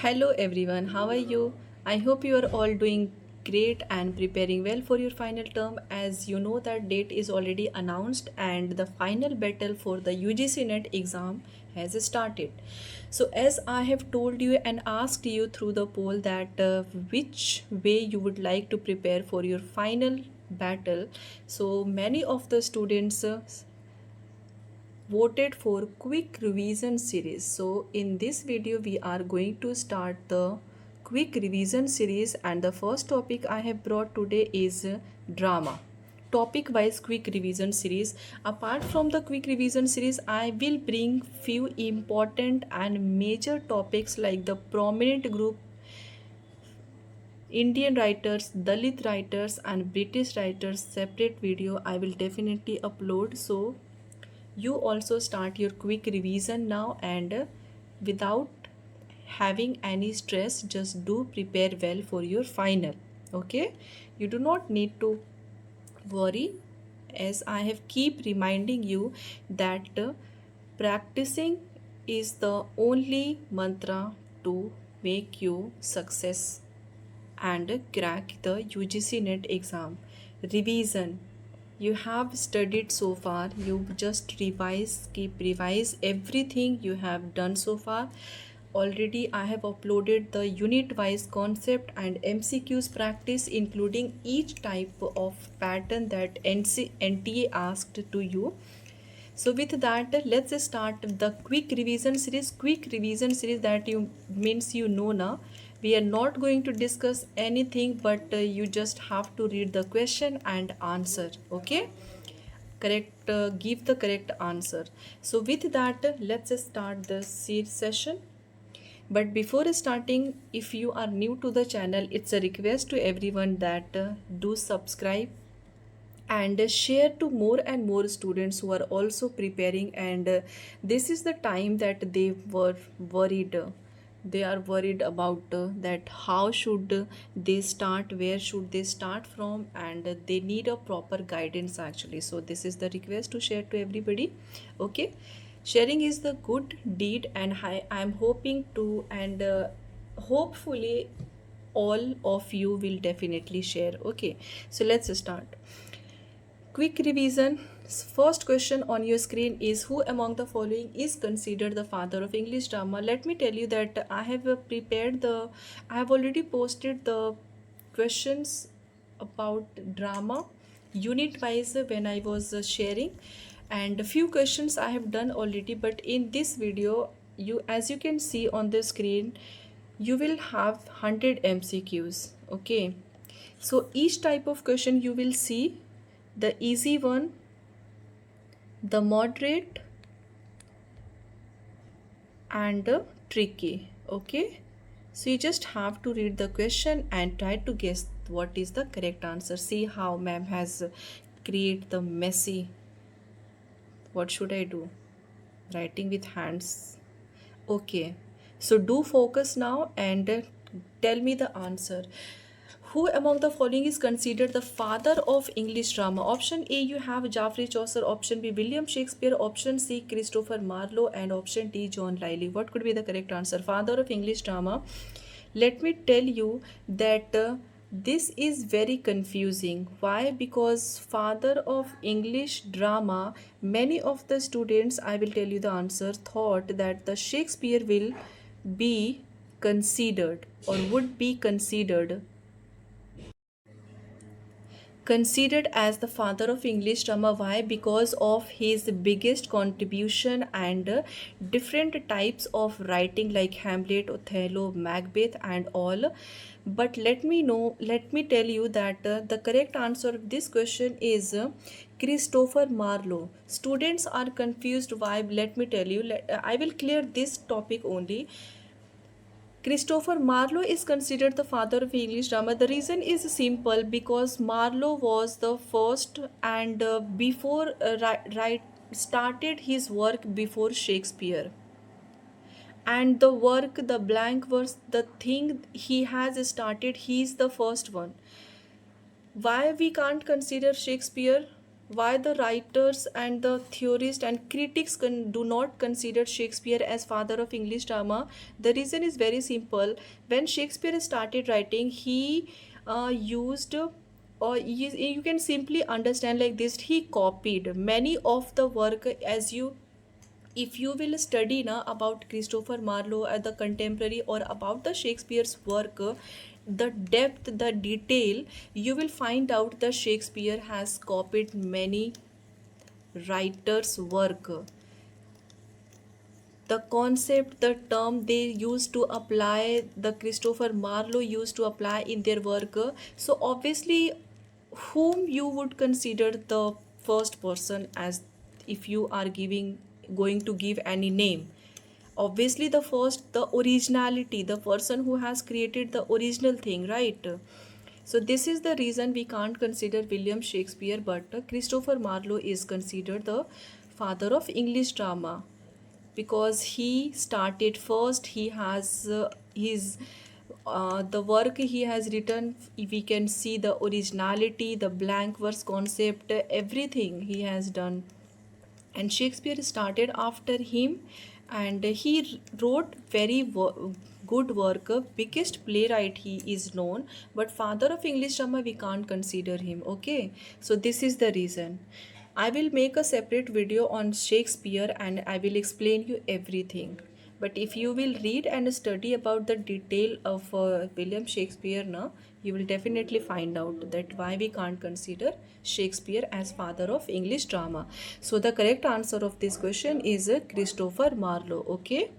Hello everyone, how are you? I hope you are all doing great and preparing well for your final term. As you know, that date is already announced and the final battle for the UGC net exam has started. So as I have told you and asked you through the poll that which way you would like to prepare for your final battle, so many of the students voted for quick revision series. So in this video we are going to start the quick revision series, and the first topic I have brought today is drama. Topic wise quick revision series. Apart from the quick revision series, I will bring few important and major topics like the prominent group Indian writers, Dalit writers and British writers separate video I will definitely upload. So you also start your quick revision now, and without having any stress, just do prepare well for your final. Okay, you do not need to worry, as I have keep reminding you that practicing is the only mantra to make you success and crack the UGC net exam. Revision. You have studied so far, you just revise, keep revise everything you have done so far. Already I have uploaded the unit wise concept and MCQs practice, including each type of pattern that NTA asked to you. So with that, let's start the quick revision series. Quick revision series, that you means you know now. We are not going to discuss anything, but you just have to read the question and answer. Okay, correct. Give the correct answer. So with that, let's start the session. But before starting, if you are new to the channel, it's a request to everyone that do subscribe and share to more and more students who are also preparing, and this is the time that they were worried, they are worried about that how should they start, where should they start from, and they need a proper guidance actually. So this is the request to share to everybody. Okay, sharing is the good deed, and I am hoping to, and hopefully all of you will definitely share. Okay, so let's start. Quick revision. First question on your screen is, who among the following is considered the father of English drama? Let me tell you that I have I have already posted the questions about drama unit wise when I was sharing, and a few questions I have done already. But in this video, as you can see on the screen, you will have 100 MCQs. Okay, so each type of question you will see the easy one, the moderate, and the tricky. Okay, so you just have to read the question and try to guess what is the correct answer. See how ma'am has create the messy. What should I do? Writing with hands. Okay, so do focus now and tell me the answer. Who among the following is considered the father of English drama? Option A, you have Geoffrey Chaucer. Option B, William Shakespeare. Option C, Christopher Marlowe. And option D, John Lyly. What could be the correct answer? Father of English drama. Let me tell you that this is very confusing. Why? Because father of English drama, many of the students, I will tell you the answer, thought that the Shakespeare will be considered or would be considered as the father of English drama. Why? Because of his biggest contribution and different types of writing like Hamlet, Othello, Macbeth, and all. But let me tell you that the correct answer of this question is Christopher Marlowe. Students are confused. Why? Let me tell you. I will clear this topic only. Christopher Marlowe is considered the father of English drama. The reason is simple, because Marlowe was the first, and before started his work before Shakespeare. And the work, the blank verse, the thing he has started, he is the first one. Why we can't consider Shakespeare? Why the writers and the theorists and critics do not consider Shakespeare as father of English drama? The reason is very simple. When Shakespeare started writing, he used or you can simply understand like this, he copied many of the work. As you, if you will study now about Christopher Marlowe at the contemporary or about the Shakespeare's work, the depth, the detail, you will find out that Shakespeare has copied many writers' work. The concept, the term they used to apply, the Christopher Marlowe used to apply in their work. So obviously, whom you would consider the first person, as if you are giving going to give any name? Obviously the first, the originality, the person who has created the original thing, right? So this is the reason we can't consider William Shakespeare, but Christopher Marlowe is considered the father of English drama, because he started first. He has his the work he has written, we can see the originality, the blank verse concept, everything he has done. And Shakespeare started after him, and he wrote very good work. Biggest playwright he is known, but father of English drama we can't consider him. Okay, so this is the reason. I will make a separate video on Shakespeare and I will explain you everything. But if you will read and study about the detail of William Shakespeare now, you will definitely find out that why we can't consider Shakespeare as father of English drama. So the correct answer of this question is Christopher Marlowe. Okay.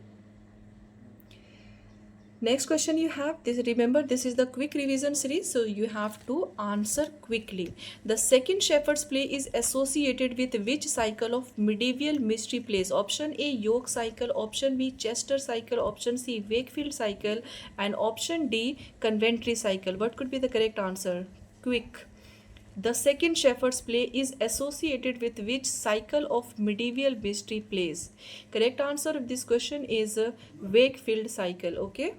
Next question you have this. Remember, this is the quick revision series, so you have to answer quickly. The second Shepherd's Play is associated with which cycle of medieval mystery plays? Option A, York cycle. Option B, Chester cycle. Option C, Wakefield cycle. And option D, Coventry cycle. What could be the correct answer? Quick. The second Shepherd's Play is associated with which cycle of medieval mystery plays? Correct answer of this question is Wakefield cycle. Okay.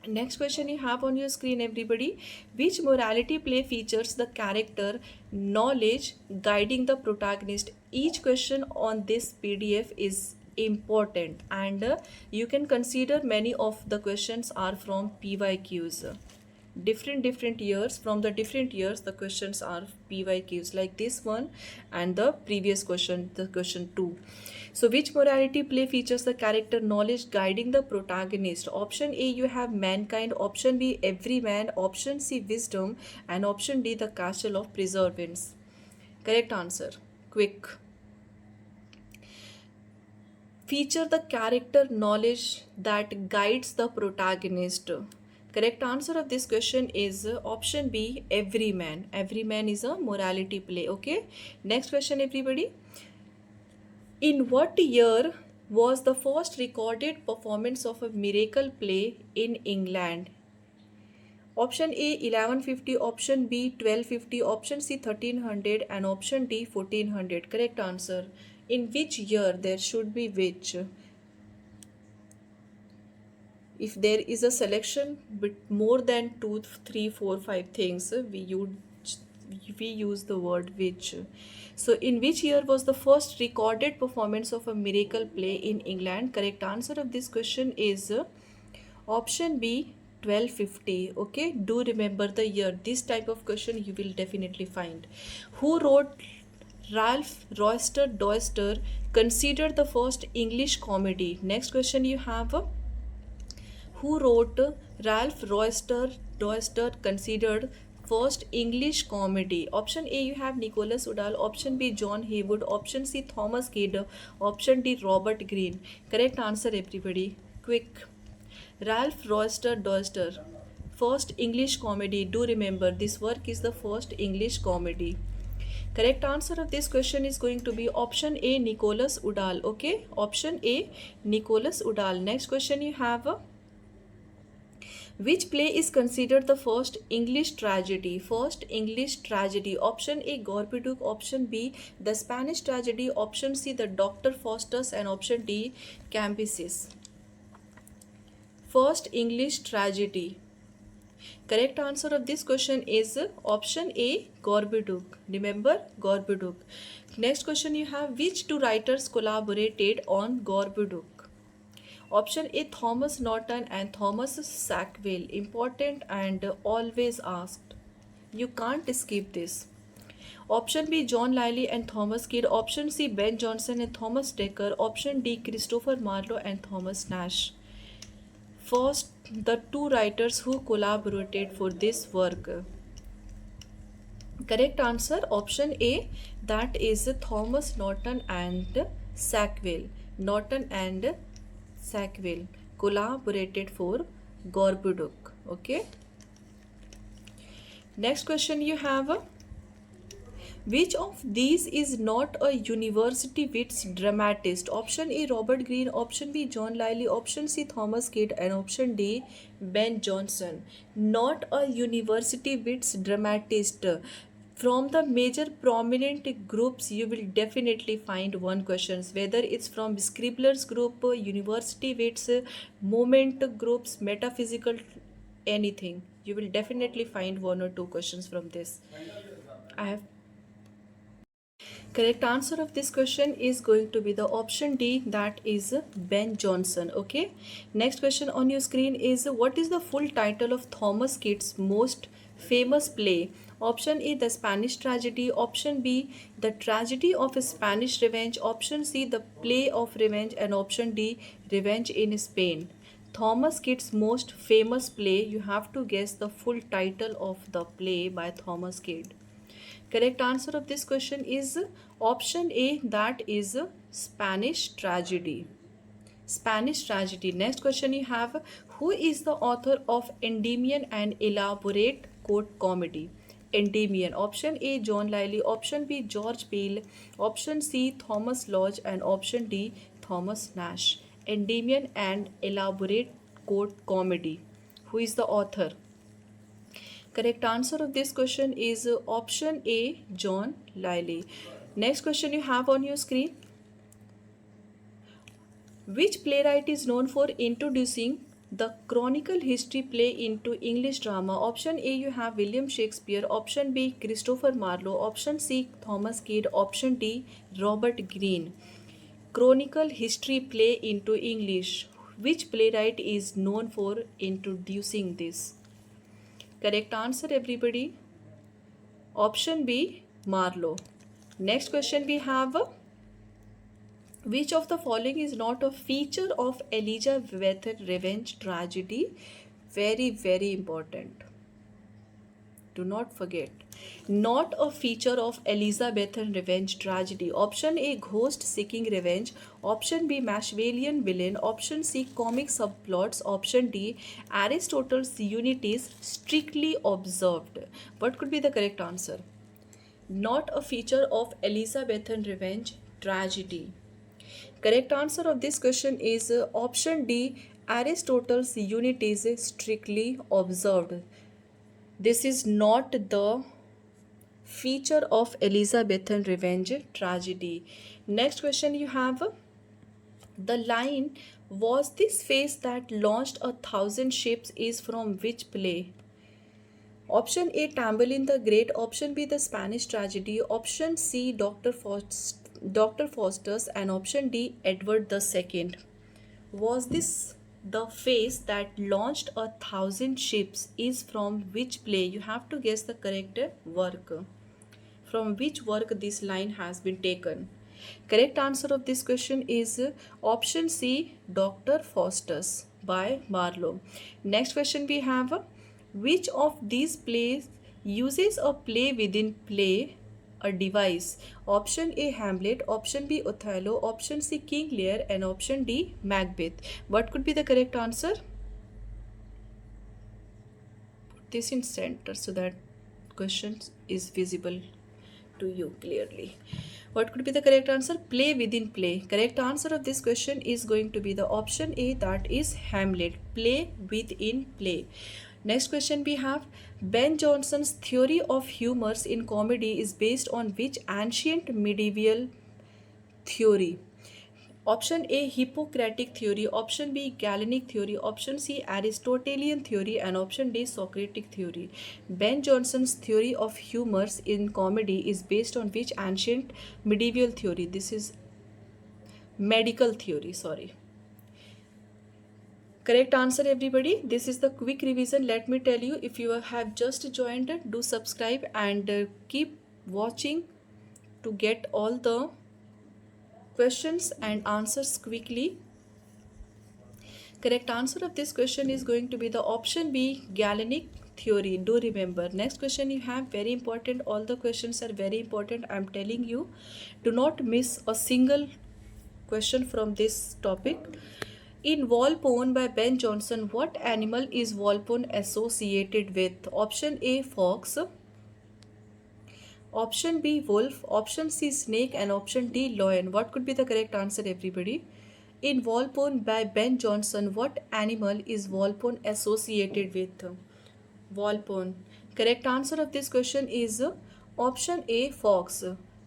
Next question you have on your screen, everybody. Which morality play features the character knowledge guiding the protagonist? Each question on this PDF is important, and you can consider many of the questions are from PYQs. Different years, from the different years the questions are PYQs, like this one and the previous question, the question 2. So which morality play features the character knowledge guiding the protagonist? Option A, you have Mankind. Option B, Everyman. Option C, Wisdom. And option D, The Castle of Preservance. Correct answer. Quick. Feature the character knowledge that guides the protagonist. Correct answer of this question is option B, Everyman. Everyman is a morality play. Okay. Next question, everybody. In what year was the first recorded performance of a miracle play in England? Option A, 1150, option B, 1250, option C, 1300, and option D, 1400. Correct answer. In which year? There should be which. If there is a selection with more than 2, 3, 4, 5 things, we use the word which. So in which year was the first recorded performance of a miracle play in England? Correct answer of this question is option B, 1250. Okay, do remember the year. This type of question you will definitely find. Who wrote Ralph Royster Doyster, considered the first English comedy? Next question you have. Who wrote Ralph Royster Doyster, considered first English comedy? Option A, you have Nicholas Udall. Option B, John Haywood. Option C, Thomas Gade. Option D, Robert Greene. Correct answer, everybody. Quick. Ralph Royster Doyster, first English comedy. Do remember, this work is the first English comedy. Correct answer of this question is going to be option A, Nicholas Udall. Okay, option A, Nicholas Udall. Next question you have. Which play is considered the first English tragedy? First English tragedy. Option A, Gorboduc. Option B, The Spanish Tragedy. Option C, The Dr. Faustus. And option D, Cambyses. First English tragedy. Correct answer of this question is option A, Gorboduc. Remember Gorboduc. Next question you have, which two writers collaborated on Gorboduc? Option A, Thomas Norton and Thomas Sackville. Important and always asked. You can't skip this. Option B, John Lyly and Thomas Kidd. Option C, Ben Jonson and Thomas Dekker. Option D, Christopher Marlowe and Thomas Nash. First, the two writers who collaborated for this work. Correct answer option A, that is Thomas Norton and Sackville. Norton and Sackville collaborated for Gorboduc. Okay. Next question you have, which of these is not a university wits dramatist? Option A, Robert Greene. Option B, John Lyly. Option C, Thomas Kidd. And option D, Ben Jonson. Not a university wits dramatist. From the major prominent groups, you will definitely find one questions. Whether it's from Scribblers group, university wits, moment groups, metaphysical, anything. You will definitely find one or two questions from this. I have Correct answer of this question is going to be the option D, that is Ben Jonson. Okay. Next question on your screen is, what is the full title of Thomas Kidd's most famous play? Option A, The Spanish Tragedy. Option B, The Tragedy of Spanish Revenge. Option C, The Play of Revenge. And option D, Revenge in Spain. Thomas Kidd's most famous play. You have to guess the full title of the play by Thomas Kidd. Correct answer of this question is option A, that is Spanish Tragedy. Spanish Tragedy. Next question you have, who is the author of Endymion and Elaborate Court Comedy? Endymion. Option A, John Lyly. Option B, George Peele. Option C, Thomas Lodge. And option D, Thomas Nash. Endymion and Elaborate Court Comedy. Who is the author? Correct answer of this question is option A, John Lyly. Next question you have on your screen. Which playwright is known for introducing the chronicle history play into English drama? Option A, you have William Shakespeare. Option B, Christopher Marlowe. Option C, Thomas Kidd. Option D, Robert Greene. Chronicle history play into English. Which playwright is known for introducing this? Correct answer everybody. Option B, Marlowe. Next question we have, which of the following is not a feature of Elizabethan revenge tragedy? Very, very important. Do not forget. Not a feature of Elizabethan revenge tragedy. Option A, ghost seeking revenge. Option B, Machiavellian villain. Option C, comic subplots. Option D, Aristotle's unities strictly observed. What could be the correct answer? Not a feature of Elizabethan revenge tragedy. Correct answer of this question is option D, Aristotle's unities strictly observed. This is not the feature of Elizabethan revenge tragedy. Next question you have, the line, was this face that launched 1,000 ships, is from which play? Option A, Tamburlaine the Great. Option B, The Spanish Tragedy. Option C, Dr. Faustus. And option D, Edward II. Was this the face that launched 1,000 ships, is from which play? You have to guess the correct work. From which work this line has been taken? Correct answer of this question is option C, Dr. Faustus by Marlowe. Next question we have, which of these plays uses a play within play a device? Option A, Hamlet. Option B, Othello. Option C, King Lear. And option D, Macbeth. What could be the correct answer? Put this in center so that question is visible to you clearly. What could be the correct answer? Play within play. Correct answer of this question is going to be the option A, that is Hamlet. Play within play. Next question we have, Ben Jonson's theory of humors in comedy is based on which ancient medieval theory? Option A, Hippocratic theory. Option B, Galenic theory. Option C, Aristotelian theory. And option D, Socratic theory. Ben Jonson's theory of humor in comedy is based on which ancient medieval theory? This is medical theory, sorry. Correct answer, everybody. This is the quick revision. Let me tell you, if you have just joined, do subscribe and keep watching to get all the questions and answers quickly. Correct answer of this question is going to be the option B, Galenic theory. Do remember. Next question you have, very important. All the questions are very important. I am telling you, do not miss a single question from this topic. In Walpole by Ben Jonson, what animal is Walpole associated with? Option A, fox. Option B, wolf. Option C, snake. And option D, lion. What could be the correct answer, everybody? In Walpole by Ben Jonson, what animal is Walpole associated with? Walpole. Correct answer of this question is option A, fox.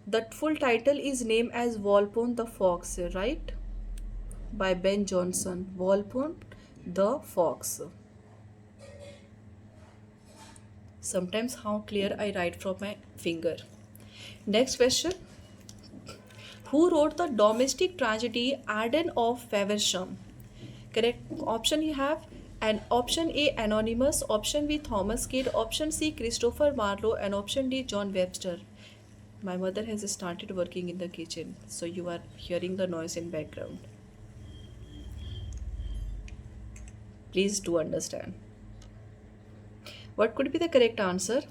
The full title is named as Walpole the Fox, right? By Ben Jonson. Walpole the Fox. Sometimes how clear I write from my finger. Next question. Who wrote the domestic tragedy Arden of Faversham? Correct option you have, and option A, Anonymous. Option B, Thomas Kidd. Option C, Christopher Marlowe. And option D, John Webster. My mother has started working in the kitchen, so you are hearing the noise in background. Please do understand. What could be the correct answer?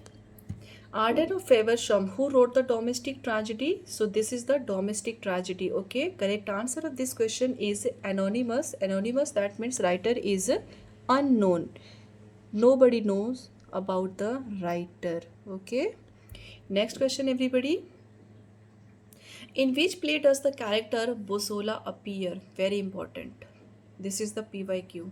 Arden of Faversham. Who wrote the domestic tragedy? So this is the domestic tragedy. Okay. Correct answer of this question is Anonymous. Anonymous, that means writer is unknown. Nobody knows about the writer. Okay. Next question, everybody. In which play does the character Bosola appear? Very important. This is the PYQ.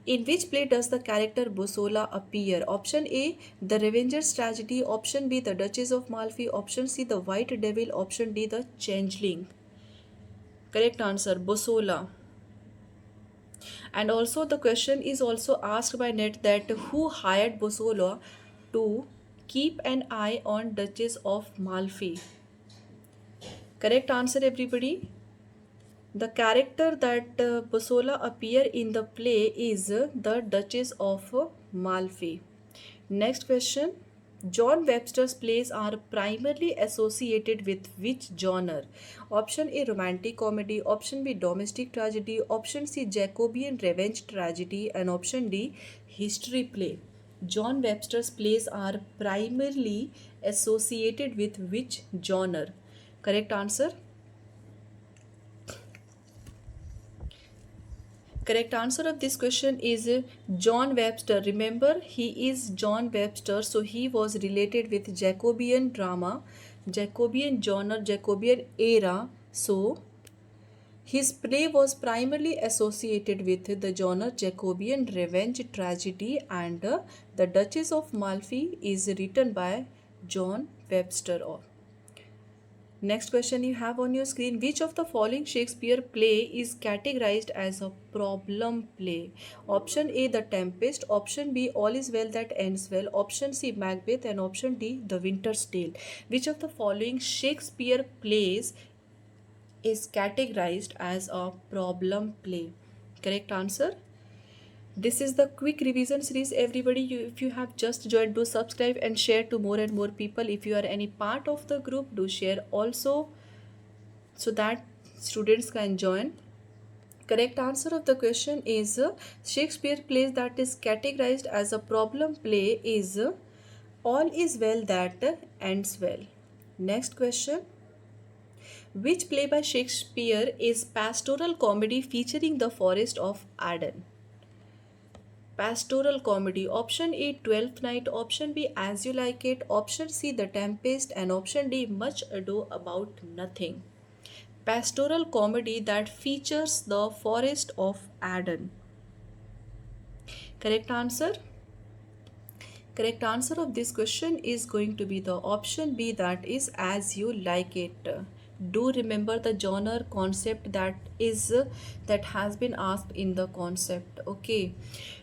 In which play does the character Bosola appear? Option A, The Revenger's Tragedy. Option B, The Duchess of Malfi. Option C, The White Devil. Option D, The Changeling. Correct answer, Bosola. And also the question is also asked by net that who hired Bosola to keep an eye on Duchess of Malfi? Correct answer, everybody. The character that Bosola appear in the play is the Duchess of Malfi. Next question. John Webster's plays are primarily associated with which genre? Option A, romantic comedy. Option B, domestic tragedy. Option C, Jacobean revenge tragedy. And option D, history play. John Webster's plays are primarily associated with which genre? Correct answer? Correct answer of this question is John Webster. Remember, he is John Webster, so he was related with Jacobean drama, Jacobean genre, Jacobean era. So his play was primarily associated with the genre Jacobean revenge tragedy, and The Duchess of Malfi is written by John Webster. Next question you have on your screen. Which of the following Shakespeare play is categorized as a problem play? Option A, The Tempest. Option B, All is Well That Ends Well. Option C, Macbeth. And option D, The Winter's Tale. Which of the following Shakespeare plays is categorized as a problem play? Correct answer. This is the quick revision series, everybody. If you have just joined, do subscribe and share to more and more people. If you are any part of the group, do share also so that students can join. Correct answer of the question is Shakespeare plays that is categorized as a problem play is All is Well That Ends Well. Next question. Which play by Shakespeare is pastoral comedy featuring the forest of Arden? Pastoral comedy. Option A, Twelfth Night. Option B, As You Like It. Option C, The Tempest. And option D, Much Ado About Nothing. Pastoral comedy that features the forest of Arden. Correct answer? Correct answer of this question is going to be the option B, that is As You Like It. Do remember the genre concept that has been asked in the concept. Okay.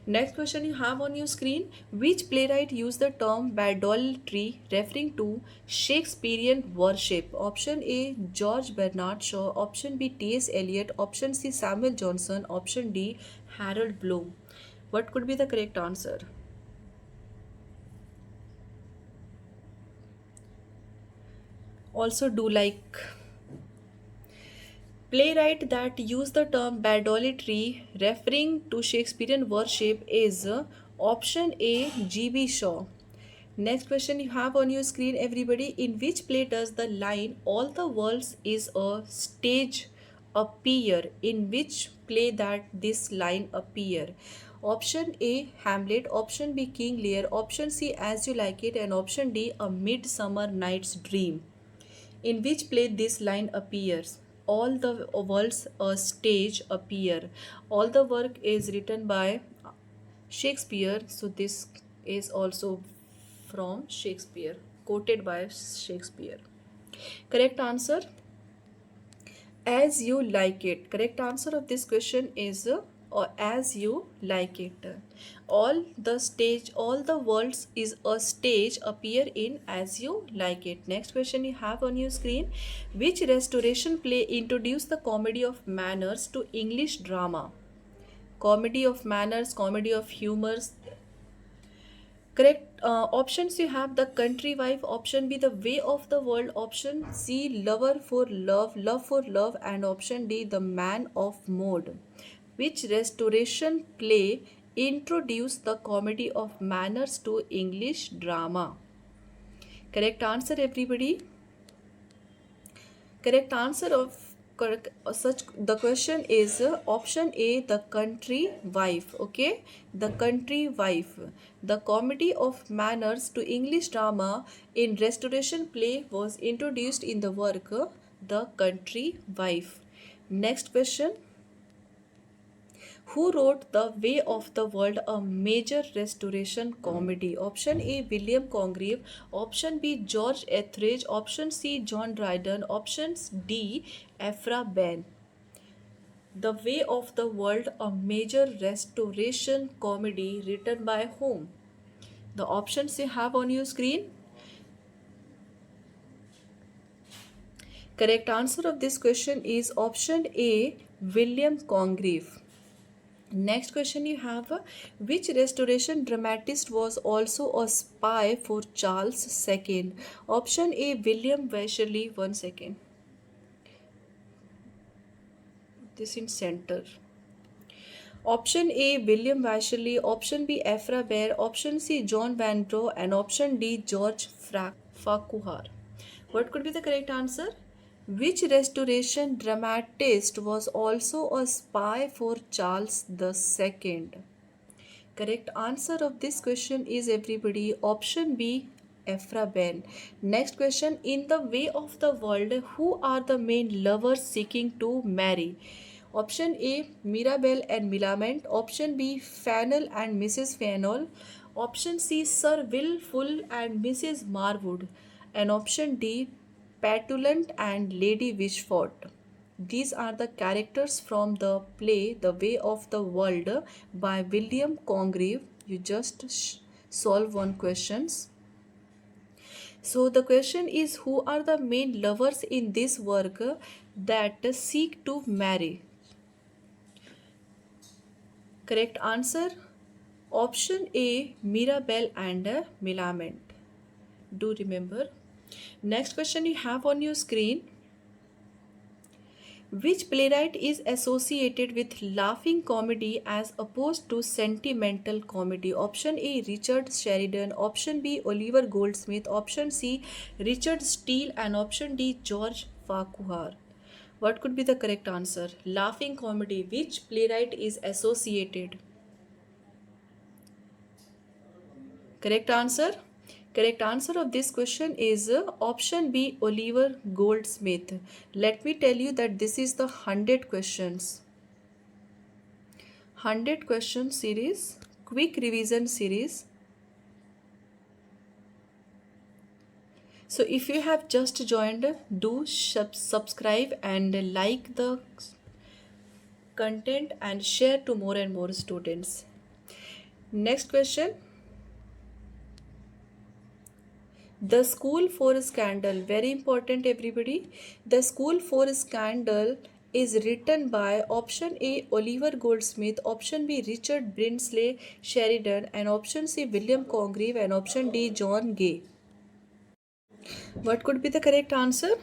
Next question you have on your screen. Which playwright used the term idolatry referring to Shakespearean worship? Option A, George Bernard Shaw. Option B, T.S. Eliot. Option C, Samuel Johnson. Option D, Harold Bloom. What could be the correct answer? Also do like playwright that use the term idolatry referring to Shakespearean worship is option A, G.B. Shaw. Next question you have on your screen, everybody. In which play does the line "All the world is a stage" appear? In which play that this line appear? Option A, Hamlet. Option B, King Lear. Option C, As You Like It. And option D, A Midsummer Night's Dream. In which play this line appears? All the world's a stage appear. All the work is written by Shakespeare, so this is also from Shakespeare, quoted by Shakespeare. Correct answer, As You Like It. Correct answer of this question is As You Like It. All the worlds is a stage appear in As You Like It. Next question you have on your screen. Which restoration play introduced the comedy of manners to English drama? Comedy of manners, comedy of humors. Correct options you have: the country wife, option B, the way of the world, option C, lover for love, love for love, and option D, the man of mode. Which restoration play introduced the comedy of manners to English drama? Correct answer, everybody. Correct answer of correct such the question is option A, the country wife. Okay, the country wife. The comedy of manners to English drama in restoration play was introduced in the work The Country Wife. Next question: who wrote The Way of the World, a major restoration comedy? Option A, William Congreve. Option B, George Etheridge. Option C, John Dryden. Option D, Ephra Behn. The Way of the World, a major restoration comedy written by whom? The options you have on your screen. Correct answer of this question is option A, William Congreve. Next question you have which restoration dramatist was also a spy for Charles II? Option A, William Wycherley. 1 second. This in center. Option A, William Wycherley. Option B, Ephra Behn. Option C, John Vanbrugh. And option D, George Farquhar. What could be the correct answer? Which restoration dramatist was also a spy for Charles II? Correct answer of this question is everybody option B, Ephra Behn. Next question: in The Way of the World, who are the main lovers seeking to marry? Option A, Mirabelle and Millamant. Option B, Fennel and Mrs. Fennel. Option C, Sir Wilfull and Mrs. Marwood. And option D, Petulant and Lady Wishfort. These are the characters from the play The Way of the World by William Congreve. You just solve one questions. So the question is, who are the main lovers in this work that seek to marry? Correct answer option A, Mirabelle and Millamant. Do remember. Next question you have on your screen. Which playwright is associated with laughing comedy as opposed to sentimental comedy? Option A, Richard Sheridan. Option B, Oliver Goldsmith. Option C, Richard Steele. And option D, George Farquhar. What could be the correct answer? Laughing comedy. Which playwright is associated? Correct answer? Correct answer of this question is option B, Oliver Goldsmith. Let me tell you that this is the 100 questions. 100 question series, quick revision series. So if you have just joined, do subscribe and like the content and share to more and more students. Next question. The School for Scandal, very important everybody. The School for Scandal is written by option A Oliver Goldsmith, option B Richard Brinsley Sheridan, and option C William Congreve, and option D John Gay. What could be the correct answer?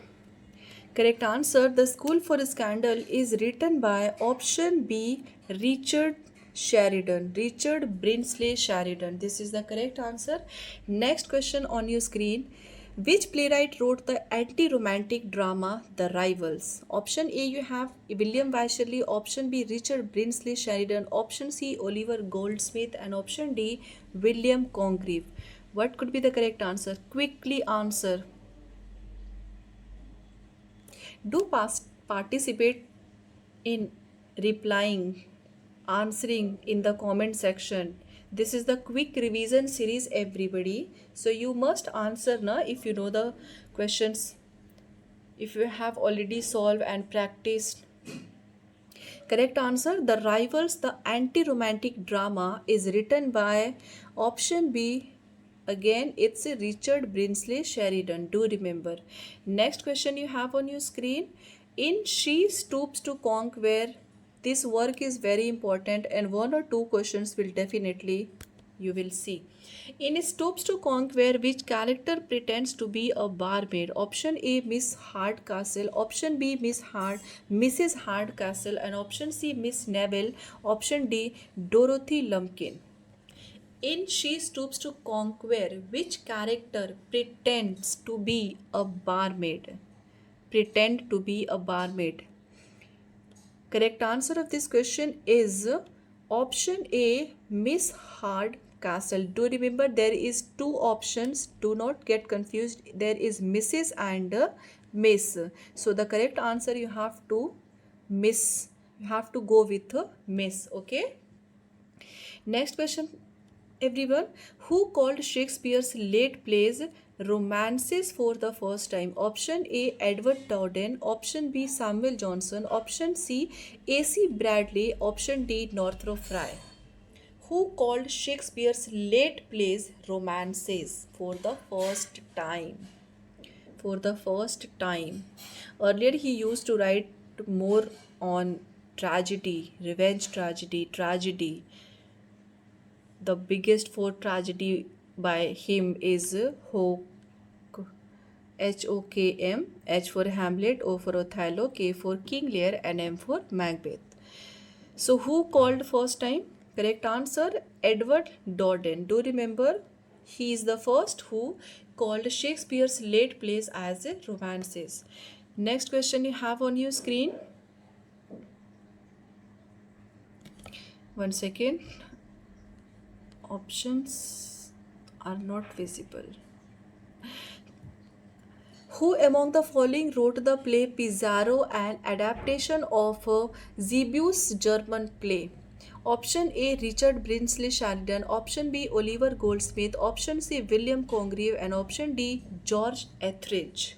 Correct answer, The School for Scandal is written by option B Richard Sheridan. Richard Brinsley Sheridan. This is the correct answer. Next question on your screen. Which playwright wrote the anti-romantic drama The Rivals? Option A you have William Wycherley, option B Richard Brinsley Sheridan, option C Oliver Goldsmith, and option D William Congreve. What could be the correct answer? Quickly answer. Do participate in replying, answering in the comment section. This is the quick revision series, everybody. So you must answer na if you know the questions, if you have already solved and practiced. Correct answer, The Rivals, the anti-romantic drama, is written by option B. Again, it's a Richard Brinsley Sheridan. Do remember. Next question you have on your screen. In She Stoops to Conquer, this work is very important and one or two questions will definitely you will see. In Stoops to Conquer, which character pretends to be a barmaid? Option A Miss Hardcastle, option B Mrs. Hardcastle, and option C Miss Neville, option D Dorothy Lumpkin. In She Stoops to Conquer, which character pretends to be a barmaid? Pretend to be a barmaid. Correct answer of this question is option A Miss Hardcastle. Do remember there is two options. Do not get confused. There is Mrs. and Miss. So the correct answer you have to miss. You have to go with Miss. Okay. Next question, everyone. Who called Shakespeare's late plays romances for the first time? Option A Edward Dowden, option B Samuel Johnson, option C A.C. Bradley, option D Northrop Frye. Who called Shakespeare's late plays romances for the first time? For the first time. Earlier he used to write more on tragedy, revenge tragedy. The biggest four tragedy by him is Hokm, H for Hamlet, O for Othello, K for King Lear, and M for Macbeth. So who called first time? Correct answer, Edward Dowden. Do remember, he is the first who called Shakespeare's late plays as romances. Next question you have on your screen. One second. Options are not visible. Who among the following wrote the play Pizarro, an adaptation of Ziebu's German play? Option A Richard Brinsley Sheridan, option B Oliver Goldsmith, option C William Congreve, and option D George Etheridge.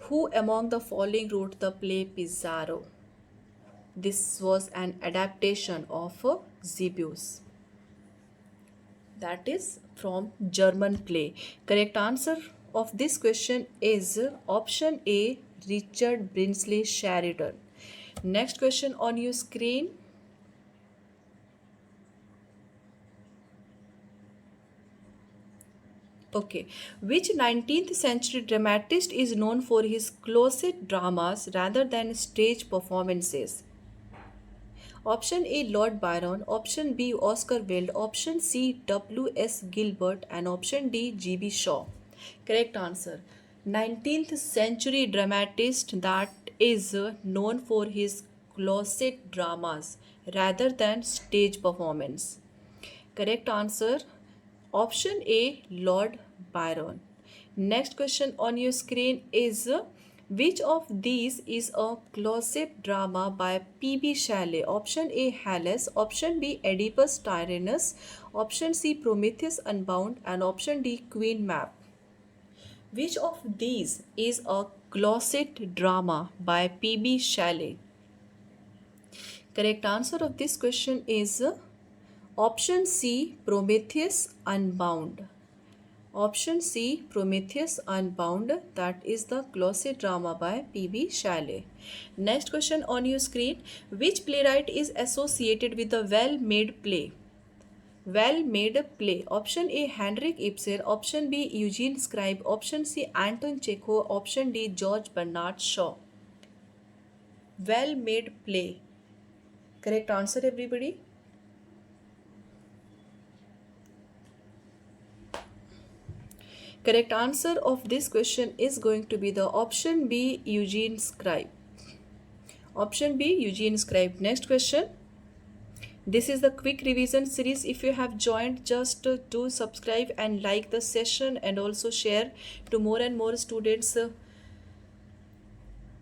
Who among the following wrote the play Pizarro? This was an adaptation of Ziebu's. That is from German play. Correct answer of this question is option A Richard Brinsley Sheridan. Next question on your screen. Okay, which 19th century dramatist is known for his closet dramas rather than stage performances? Option A Lord Byron, option B Oscar Wilde, option C W.S. Gilbert, and option D G.B. Shaw. Correct answer, 19th century dramatist that is known for his closet dramas rather than stage performance. Correct answer, option A Lord Byron. Next question on your screen is which of these is a closet drama by P.B. Shelley? Option A Hallus, option B Oedipus Tyrannus, option C Prometheus Unbound, and option D Queen Mab. Which of these is a closet drama by P.B. Shelley? Correct answer of this question is option C, Prometheus Unbound. Option C, Prometheus Unbound, that is the glossy drama by P.B. Shelley. Next question on your screen. Which playwright is associated with the well-made play? Well-made play. Option A, Henrik Ibsen. Option B, Eugene Scribe. Option C, Anton Chekhov. Option D, George Bernard Shaw. Well-made play. Correct answer, everybody? Correct answer of this question is going to be the option B, Eugene Scribe. Option B, Eugene Scribe. Next question. This is the quick revision series. If you have joined, just do subscribe and like the session, and also share to more and more students.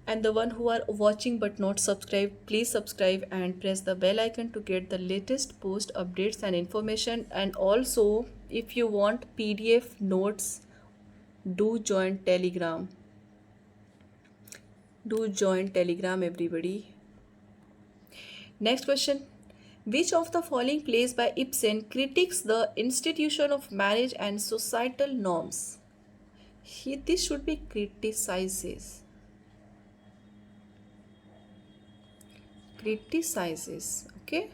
And the one who are watching but not subscribed, please subscribe and press the bell icon to get the latest post updates and information. And also, if you want PDF notes, do join Telegram. Do join Telegram, everybody. Next question. Which of the following plays by Ibsen critiques the institution of marriage and societal norms? This should be criticizes. Criticizes. Okay.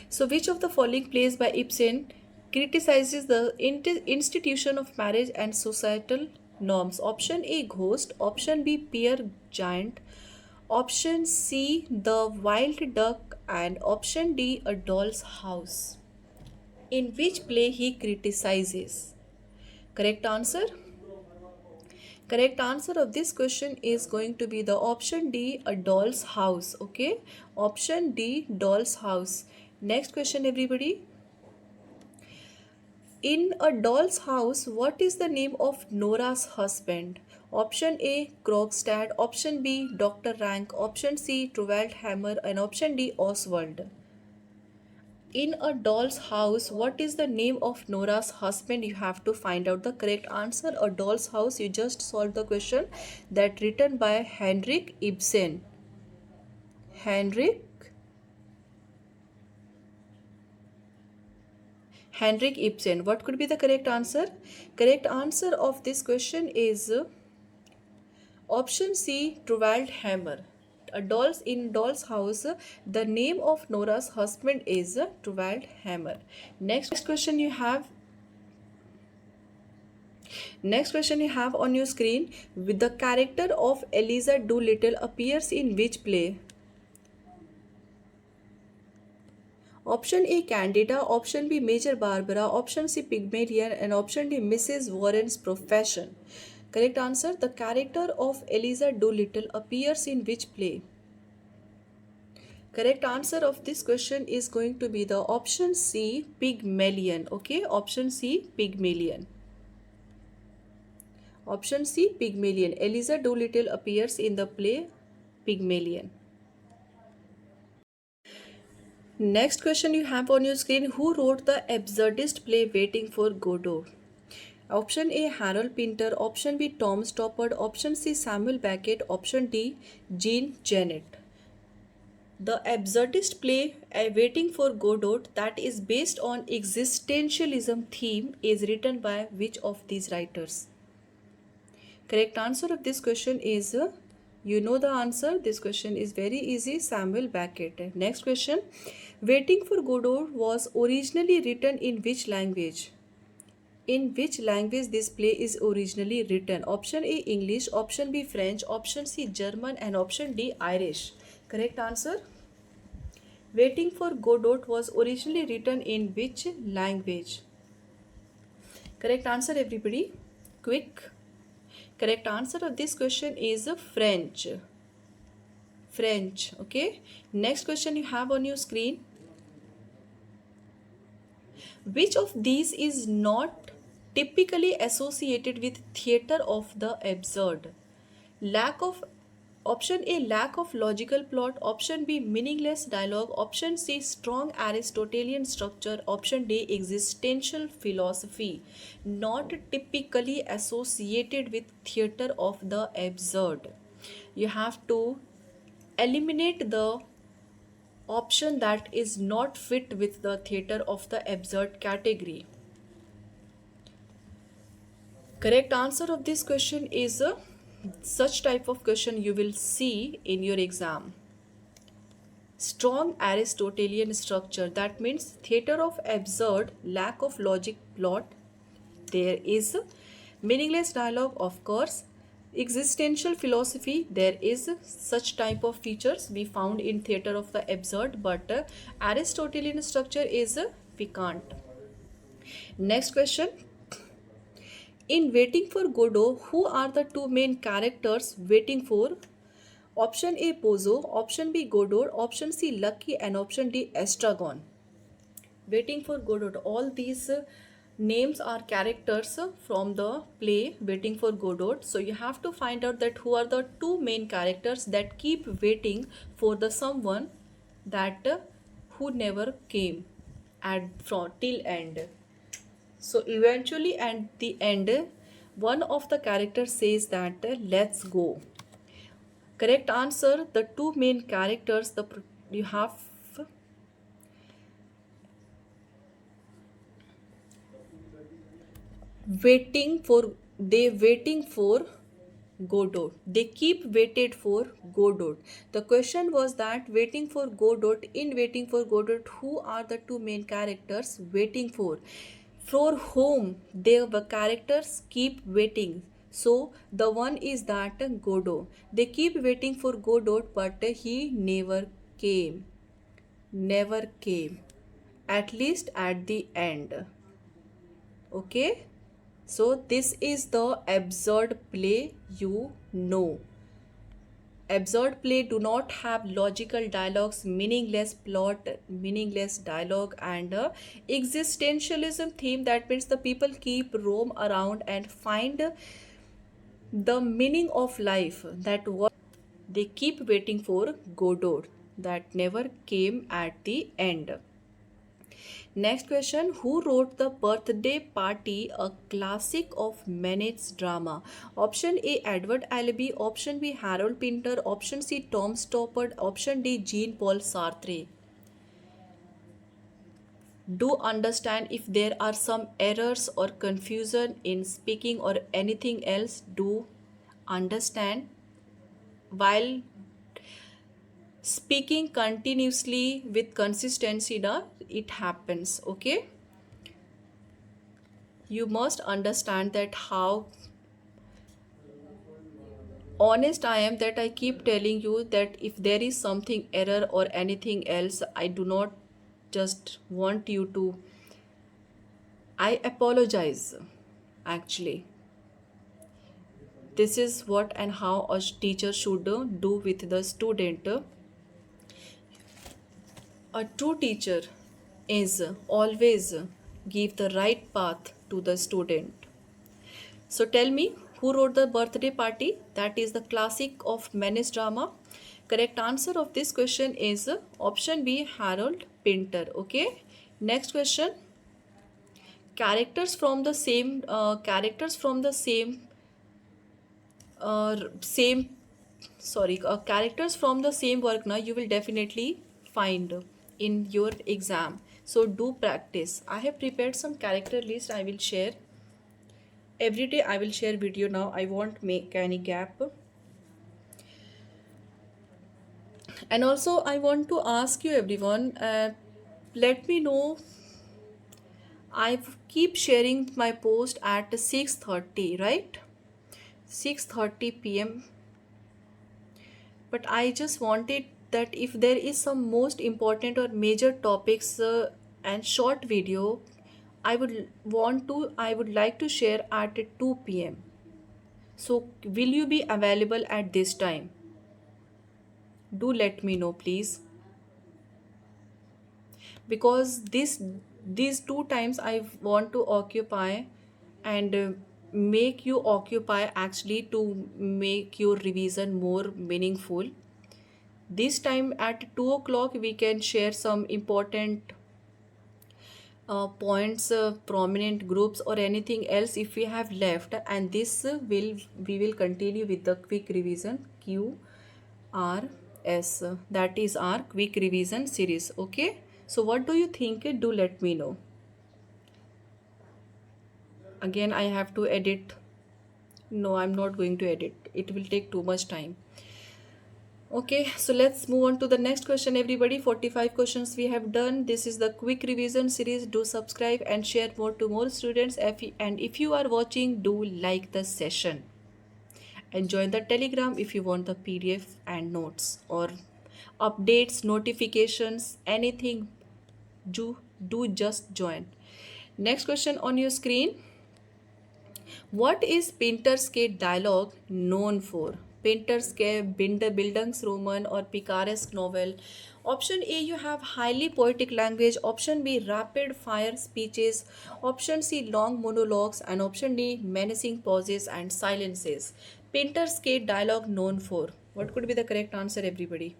So which of the following plays by Ibsen criticizes the institution of marriage and societal norms? Option A, Ghost. Option B, Peer Giant. Option C, The Wild Duck. And option D, A Doll's House. In which play he criticizes? Correct answer? Correct answer of this question is going to be the option D, A Doll's House. Okay, option D, Doll's House. Next question, everybody. In A Doll's House, what is the name of Nora's husband? Option A, Krogstad. Option B, Dr. Rank. Option C, Torvald Hammer. And option D, Oswald. In A Doll's House, what is the name of Nora's husband? You have to find out the correct answer. A Doll's House, you just solved the question, that written by Henrik Ibsen. Henrik Ibsen. What could be the correct answer? Correct answer of this question is option C, Torvald Hammer. In Doll's House, the name of Nora's husband is Torvald Hammer. Next question you have on your screen. With the character of Eliza Doolittle appears in which play? Option A, Candida. Option B, Major Barbara. Option C, Pygmalion. And option D, Mrs. Warren's Profession. Correct answer. The character of Eliza Doolittle appears in which play? Correct answer of this question is going to be the option C, Pygmalion. Okay, option C, Pygmalion. Option C, Pygmalion. Eliza Doolittle appears in the play Pygmalion. Next question you have on your screen. Who wrote the absurdist play Waiting for Godot? Option A, Harold Pinter. Option B, Tom Stoppard. Option C, Samuel Beckett. Option D, Jean Genet. The absurdist play Waiting for Godot, that is based on existentialism theme, is written by which of these writers? Correct answer of this question is, you know the answer. This question is very easy. Samuel Beckett. Next question. Waiting for Godot was originally written in which language? In which language this play is originally written? Option A, English. Option B, French. Option C, German. And option D, Irish. Correct answer. Waiting for Godot was originally written in which language? Correct answer, everybody. Quick. Correct answer of this question is French. French. Okay. Next question you have on your screen. Which of these is not typically associated with theatre of the absurd? Lack of Option A, lack of logical plot. Option B, meaningless dialogue. Option C, strong Aristotelian structure. Option D, existential philosophy. Not typically associated with theater of the absurd. You have to eliminate the option that is not fit with the theater of the absurd category. Correct answer of this question is such type of question you will see in your exam. Strong Aristotelian structure, that means theater of absurd, lack of logic plot. There is meaningless dialogue, of course. Existential philosophy, there is such type of features we found in theater of the absurd, but Aristotelian structure is we can't. Next question. In Waiting for Godot, who are the two main characters waiting for? Option A, Pozo. Option B, Godot. Option C, Lucky. And option D, Estragon. Waiting for Godot. All these names are characters from the play Waiting for Godot. So you have to find out that who are the two main characters that keep waiting for the someone that who never came at from till end. So eventually at the end, one of the characters says that let's go. Correct answer, the two main characters, you have waiting for Godot. They keep waited for Godot. The question was that waiting for Godot, in Waiting for Godot, who are the two main characters waiting for whom the characters keep waiting. So the one is that Godot. They keep waiting for Godot, but he never came. Never came. At least at the end. Okay? So this is the absurd play you know. Absurd play do not have logical dialogues, meaningless plot, meaningless dialogue, and existentialism theme. That means the people keep roam around and find the meaning of life. That what they keep waiting for Godot that never came at the end. Next question. Who wrote The Birthday Party, a classic of Manet's drama? Option A, Edward Albee. Option B, Harold Pinter. Option C, Tom Stoppard. Option D, Jean-Paul Sartre. Do understand if there are some errors or confusion in speaking or anything else. Do understand while speaking continuously with consistency, it happens. Okay, you must understand that how honest I am, that I keep telling you that if there is something error or anything else, I do not just want you to, I apologize. Actually, this is what and how a teacher should do with the student. A true teacher is always give the right path to the student. So tell me, who wrote The Birthday Party? That is the classic of Menace drama. Correct answer of this question is option B, Harold Pinter. Okay. Next question. Characters from the same characters from the same work now you will definitely find in your exam. So do practice. I have prepared some character list. I will share every day. I will share video now. I won't make any gap. And also I want to ask you everyone, let me know. I keep sharing my post at 6:30, right? 6:30 p.m. But I just wanted that if there is some most important or major topics and short video, I would like to share at 2 p.m. So will you be available at this time? Do let me know please, because these two times I want to occupy, and make you occupy actually to make your revision more meaningful. This time at 2 o'clock we can share some important points, prominent groups or anything else if we have left, and this will we will continue with the quick revision QRS. That is our quick revision series. Okay, so what do you think? Do let me know. Again I have to edit. No, I'm not going to edit, it will take too much time. Okay, so let's move on to the next question, everybody. 45 questions we have done. This is the quick revision series. Do subscribe and share more to more students. And if you are watching, do like the session. And join the Telegram if you want the PDF and notes or updates, notifications, anything. Do just join. Next question on your screen. What is Pinter's dialogue known for? Pinter's Bildungsroman or picaresque novel. Option A, you have highly poetic language. Option B, rapid fire speeches. Option C, long monologues. And option D, menacing pauses and silences. Pinter's dialogue known for. What could be the correct answer, everybody?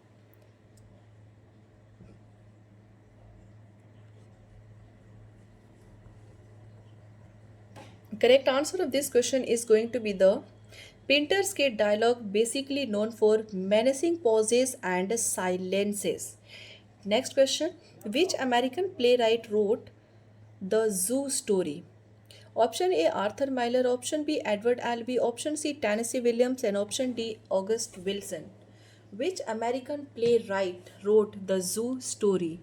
Correct answer of this question is going to be the Pinter's dialogue, basically known for menacing pauses and silences. Next question. Which American playwright wrote The Zoo Story? Option A, Arthur Miller. Option B, Edward Albee. Option C, Tennessee Williams. And option D, August Wilson. Which American playwright wrote The Zoo Story?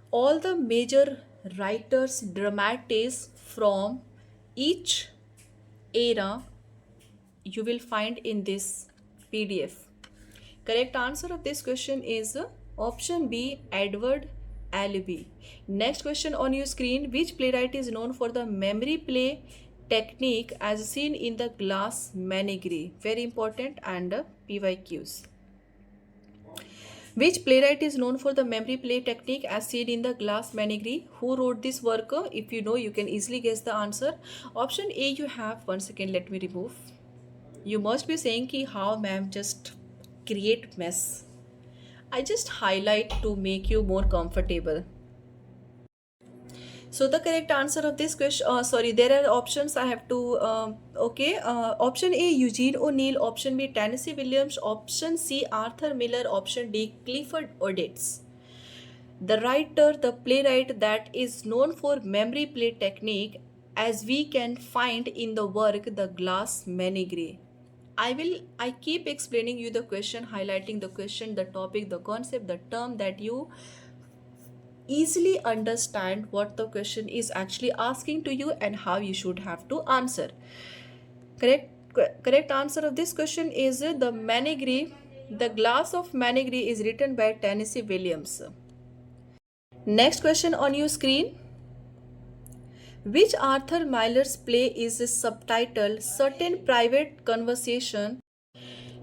All the major writers, dramatists from each era you will find in this PDF. Correct answer of this question is option B, Edward Albee. Next question on your screen. Which playwright is known for the memory play technique as seen in the glass menagerie? Very important and PYQs. Which playwright is known for the memory play technique as seen in the glass menagerie? Who wrote this work? If you know, you can easily guess the answer. Option A, you have, one second, let me remove. You must be saying ki how ma'am just create mess. I just highlight to make you more comfortable. So the correct answer of this question, sorry, there are options I have to, option A, Eugene O'Neill. Option B, Tennessee Williams. Option C, Arthur Miller. Option D, Clifford Odets. The writer, the playwright that is known for memory play technique as we can find in the work The Glass Menagerie. I keep explaining you the question, highlighting the question, the topic, the concept, the term, that you easily understand what the question is actually asking to you and how you should have to answer. Correct answer of this question is the Menagerie. The Glass of Menagerie is written by Tennessee Williams. Next question on your screen. Which Arthur Miller's play is subtitled Certain Private Conversation?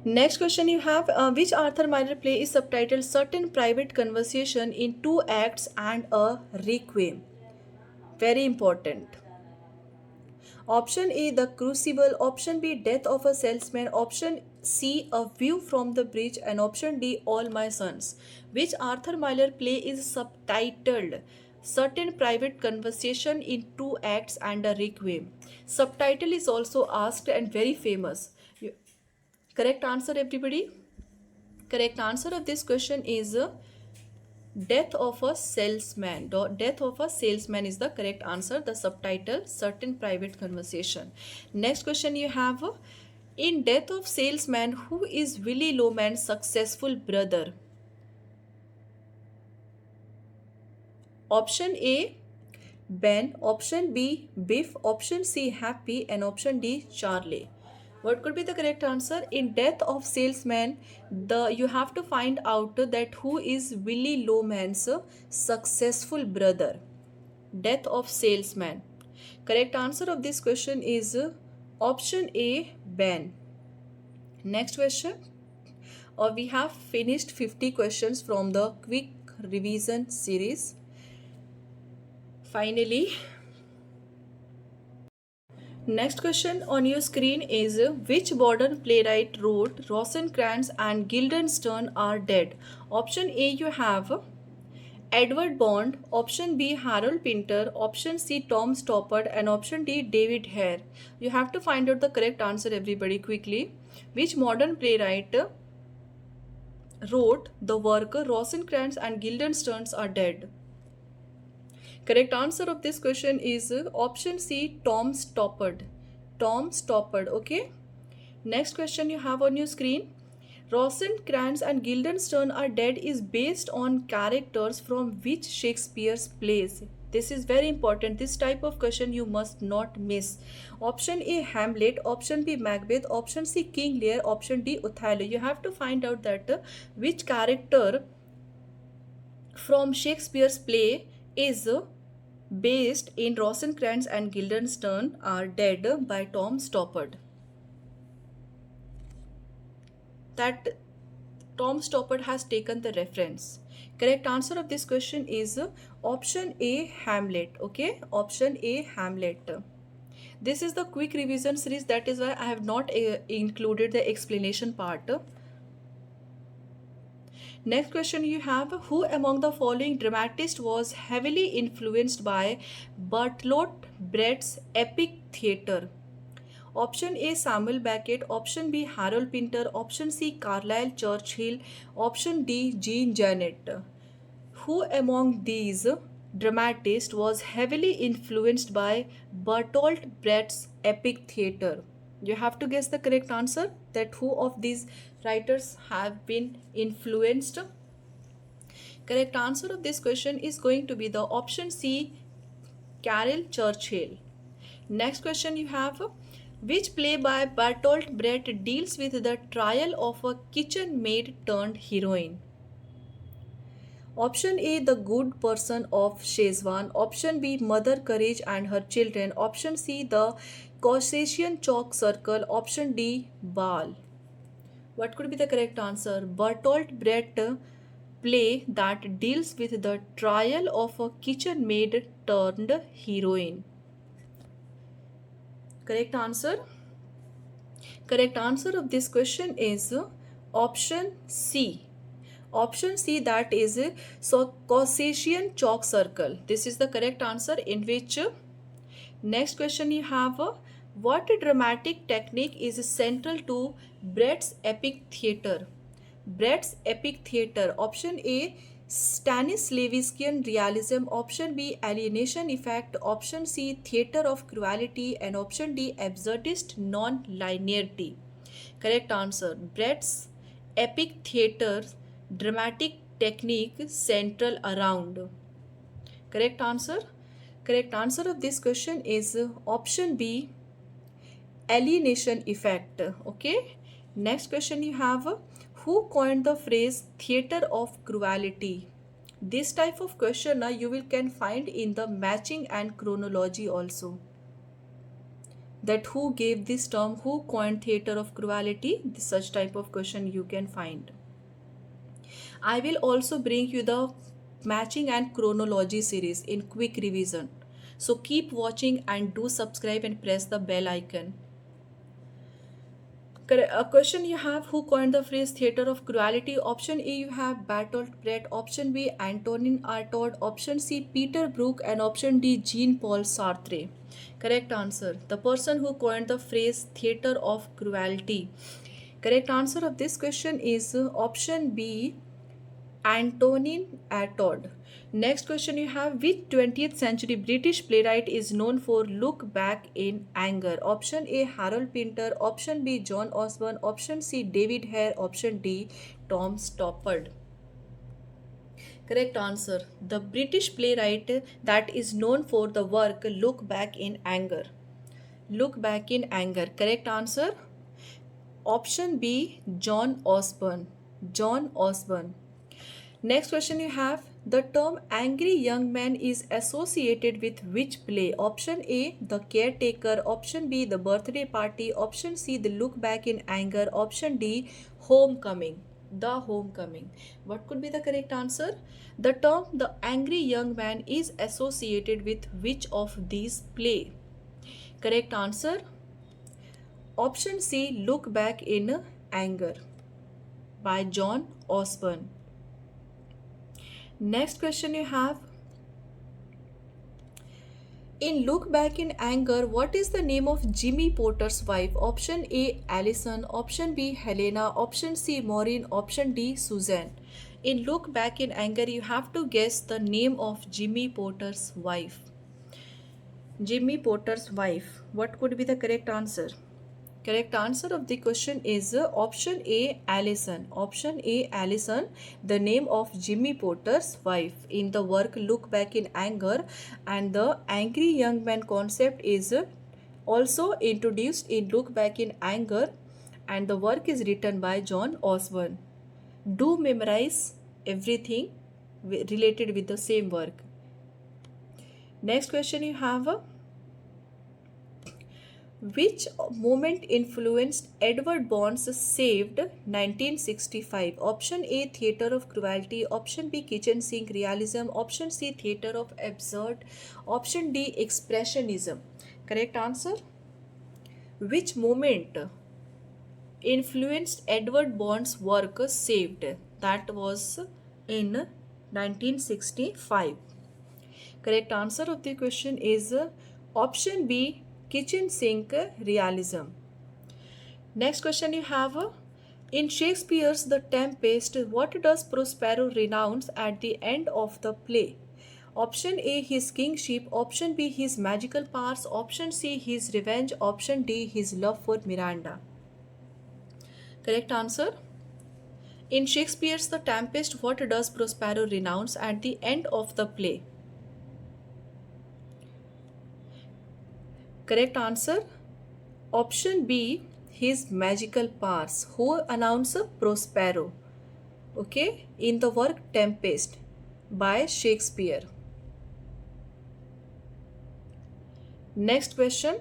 Next question you have, which Arthur Miller play is subtitled Certain Private Conversation in 2 acts and a requiem? Very important. Option A, The Crucible. Option B, Death of a Salesman. Option C, A View from the Bridge. And option D, All My Sons. Which Arthur Miller play is subtitled Certain Private Conversation in 2 acts and a requiem? Subtitle is also asked and very famous. Correct answer, everybody? Correct answer of this question is Death of a Salesman. Death of a Salesman is the correct answer. The subtitle, Certain Private Conversation. Next question you have, in Death of Salesman, who is Willie Loman's successful brother? Option A, Ben. Option B, Biff. Option C, Happy. And option D, Charlie. What could be the correct answer? In Death of Salesman, you have to find out that who is Willie Loman's successful brother. Death of Salesman. Correct answer of this question is option A, Ben. Next question. We have finished 50 questions from the quick revision series. Finally, Next question on your screen is which modern playwright wrote Rosencrantz and Guildenstern are dead? Option A you have Edward Bond, option B Harold Pinter, option C Tom Stoppard, and option D David Hare. You have to find out the correct answer, everybody, quickly. Which modern playwright wrote the work Rosencrantz and Guildenstern are dead? Correct answer of this question is option C Tom Stoppard. Tom Stoppard, okay? Next question you have on your screen. Rosencrantz and Guildenstern are dead is based on characters from which Shakespeare's plays? This is very important. This type of question you must not miss. Option A Hamlet, option B Macbeth, option C King Lear, option D Othello. You have to find out that which character from Shakespeare's play is based in Rosencrantz and Guildenstern are dead by Tom Stoppard. That Tom Stoppard has taken the reference. Correct answer of this question is option A Hamlet. Okay, option A Hamlet. This is the quick revision series, that is why I have not included the explanation part. Next question you have, who among the following dramatists was heavily influenced by Bertolt Brecht's epic theatre? Option A Samuel Beckett, option B Harold Pinter, option C Carlyle Churchill, option D Jean Genet. Who among these dramatists was heavily influenced by Bertolt Brecht's epic theatre? You have to guess the correct answer, that who of these writers have been influenced. Correct answer of this question is going to be the option C Carlyle Churchill. Next question you have, which play by Bertolt Brecht deals with the trial of a kitchen maid turned heroine? Option A The Good Person of Shezwan, option B Mother Courage and Her Children, option C The Caucasian Chalk Circle, option D Baal. What could be the correct answer? Bertolt Brecht play that deals with the trial of a kitchen maid turned heroine. Correct answer? Correct answer of this question is option C. Option C, that is Caucasian Chalk Circle. This is the correct answer. In which next question you have, what dramatic technique is central to Brecht's epic theatre? Brecht's epic theatre. Option A Stanislavskian realism, option B alienation effect, option C theatre of cruelty, and option D absurdist non-linearity. Correct answer, Brecht's epic theatre dramatic technique central around. Correct answer? Correct answer of this question is option B alienation effect. Okay, next question you have, who coined the phrase theatre of cruelty? This type of question you will can find in the matching and chronology also. That who gave this term, who coined theatre of cruelty? Such type of question you can find. I will also bring you the matching and chronology series in quick revision. So keep watching and do subscribe and press the bell icon. A question you have, who coined the phrase theatre of cruelty? Option A you have Bertolt Brecht, option B Antonin Artaud, option C Peter Brook, and option D Jean-Paul Sartre. Correct answer, the person who coined the phrase theatre of cruelty. Correct answer of this question is option B Antonin Artaud. Next question you have, which 20th century British playwright is known for Look Back in Anger? Option A Harold Pinter, option B John Osborne, option C David Hare, option D Tom Stoppard. Correct answer, the British playwright that is known for the work Look Back in Anger. Look Back in Anger. Correct answer, option B John Osborne. John Osborne. Next question you have, the term angry young man is associated with which play? Option A The Caretaker, option B The Birthday Party, option C The Look Back in Anger, option D Homecoming. The Homecoming. What could be the correct answer? The term the angry young man is associated with which of these play? Correct answer. Option C, Look Back in Anger by John Osborne. Next question you have. In Look Back in Anger, what is the name of Jimmy Potter's wife? Option A, Allison. Option B, Helena. Option C, Maureen. Option D, Susan. In Look Back in Anger, you have to guess the name of Jimmy Potter's wife. Jimmy Potter's wife. What could be the correct answer? Correct answer of the question is option A, Allison. Option A, Allison, the name of Jimmy Potter's wife. In the work Look Back in Anger, and the angry young man concept is also introduced in Look Back in Anger, and the work is written by John Osborne. Do memorize everything related with the same work. Next question you have. Which movement influenced Edward Bond's Saved 1965? Option A, Theatre of Cruelty. Option B, Kitchen Sink Realism. Option C, Theatre of Absurd. Option D, Expressionism. Correct answer. Which movement influenced Edward Bond's work Saved? That was in 1965. Correct answer of the question is option B, Kitchen Sink Realism. Next question you have. In Shakespeare's The Tempest, what does Prospero renounce at the end of the play? Option A, his kingship. Option B, his magical powers. Option C, his revenge. Option D, his love for Miranda. Correct answer. In Shakespeare's The Tempest, what does Prospero renounce at the end of the play? Correct answer. Option B, his magical powers. Who announced Prospero? Okay, in the work Tempest by Shakespeare. Next question.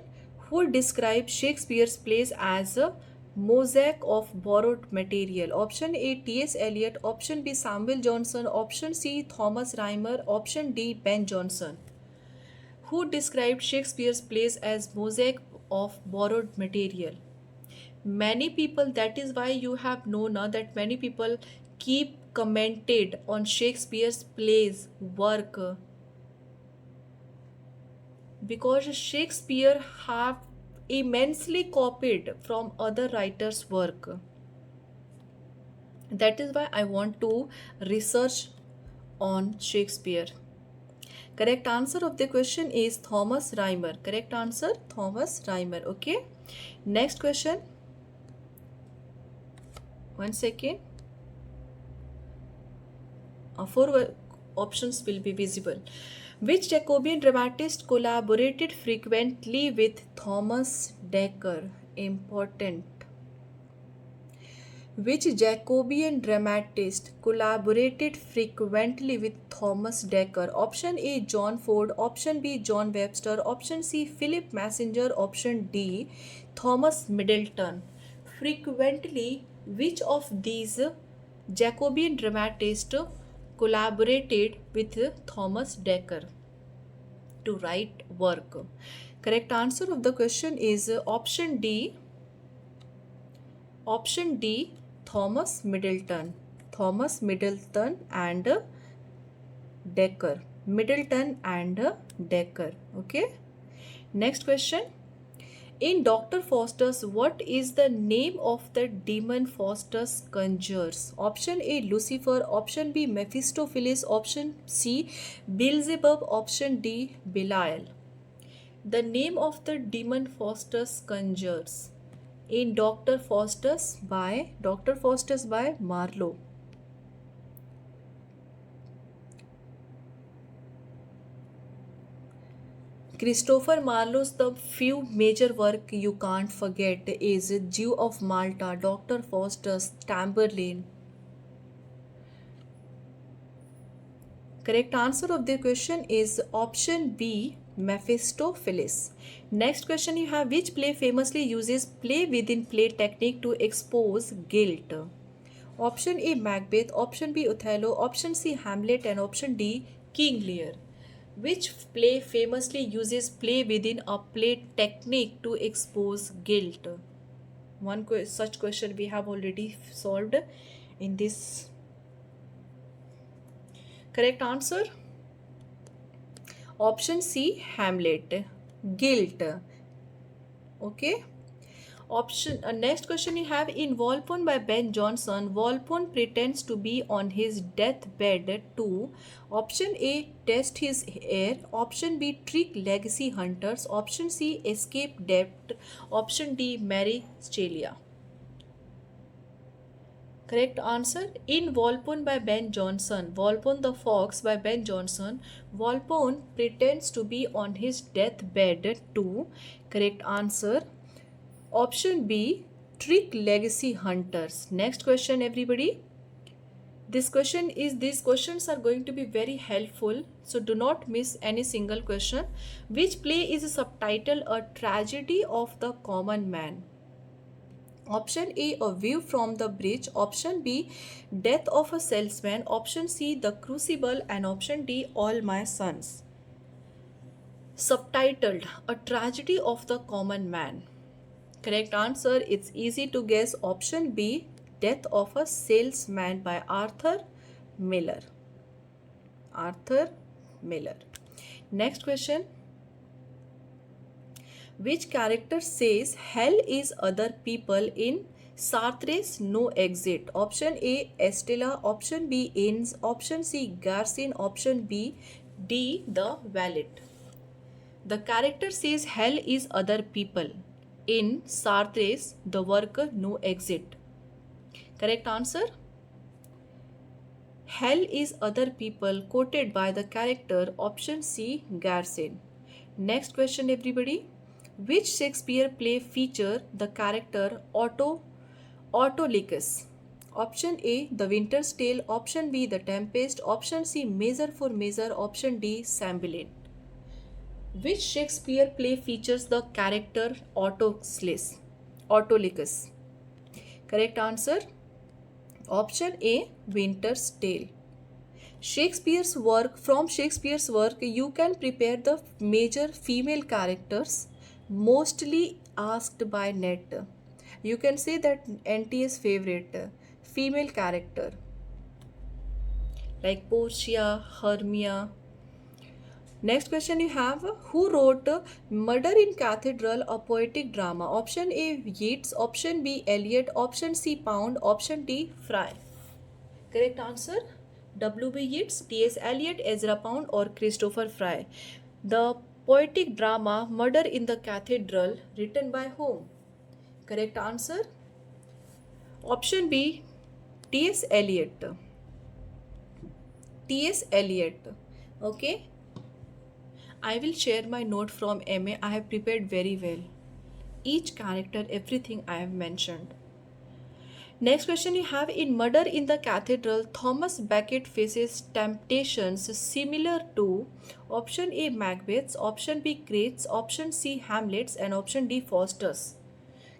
Who describes Shakespeare's plays as a mosaic of borrowed material? Option A, T.S. Eliot. Option B, Samuel Johnson. Option C, Thomas Rhymer. Option D, Ben Jonson. Who described Shakespeare's plays as mosaic of borrowed material? Many people, that is why you have known that many people keep commented on Shakespeare's plays work, because Shakespeare have immensely copied from other writers' work. That is why I want to research on Shakespeare. Correct answer of the question is Thomas Rhymer. Correct answer, Thomas Rhymer. Okay. Next question. 1 second. 4 options will be visible. Which Jacobean dramatist collaborated frequently with Thomas Dekker? Important. Which Jacobean dramatist collaborated frequently with Thomas Dekker? Option A, John Ford. Option B, John Webster. Option C, Philip Messenger. Option D, Thomas Middleton. Frequently, which of these Jacobean dramatists collaborated with Thomas Dekker to write work? Correct answer of the question is option D. Option D, Thomas Middleton. Thomas Middleton and Dekker. Middleton and Dekker. Okay. Next question. In Dr. Faustus, what is the name of the demon Faustus conjures? Option A, Lucifer. Option B, Mephistopheles. Option C, Beelzebub. Option D, Belial. The name of the demon Faustus conjures in Dr. Faustus by Marlowe. Christopher Marlowe's the few major work you can't forget is Jew of Malta, Dr. Faustus, Tamburlaine. Correct answer of the question is option B, Mephistopheles. Next question you have, which play famously uses play within play technique to expose guilt? Option A, Macbeth. Option B, Othello. Option C, Hamlet. And option D, King Lear. Which play famously uses play within a play technique to expose guilt? Such question we have already solved in this. Correct answer? Option C, Hamlet. Guilt. Okay. Next question you have, in Walpole by Ben Jonson, Walpole pretends to be on his deathbed to option A, test his heir, option B, trick legacy hunters, option C, escape debt, option D, marry Celia. Correct answer, in Walpole by Ben Jonson, Walpole the Fox by Ben Jonson, Walpole pretends to be on his deathbed to, correct answer, option B, trick legacy hunters. Next question, everybody. These questions are going to be very helpful, so do not miss any single question. Which play is subtitled A Tragedy of the Common Man? Option A, A View from the Bridge. Option B, Death of a Salesman. Option C, The Crucible. And option D, All My Sons. Subtitled A Tragedy of the Common Man. Correct answer, it's easy to guess, option B, Death of a Salesman by Arthur Miller. Arthur Miller. Next question. Which character says hell is other people in Sartre's No Exit? Option A, Estella. Option B, Inns. Option C, Garcin. Option B, D, the valet. The character says hell is other people in Sartre's The Worker No Exit. Correct answer? Hell is other people, quoted by the character option C, Garcin. Next question, everybody. Which Shakespeare play feature the character Autolycus? Option A, The Winter's Tale. Option B, The Tempest. Option C, Measure for Measure. Option D, Cymbeline. Which Shakespeare play features the character Autolycus? Correct answer, option A, Winter's Tale. From Shakespeare's work, you can prepare the major female characters mostly asked by net. You can say that NT's favorite female character like Portia, Hermia. Next question you have, who wrote Murder in Cathedral, a poetic drama? Option A, Yeats. Option B, Eliot. Option C, Pound. Option D, Fry. Correct answer, W.B. Yeats, T.S. Eliot, Ezra Pound or Christopher Fry. The poetic drama Murder in the Cathedral, written by whom? Correct answer, option B, T.S. Eliot. T.S. Eliot. Okay. I will share my note from MA. I have prepared very well. Each character, everything I have mentioned. Next question you have, in Murder in the Cathedral, Thomas Becket faces temptations similar to option A, Macbeth's, option B, Crates, option C, Hamlet's, and option D, Foster's.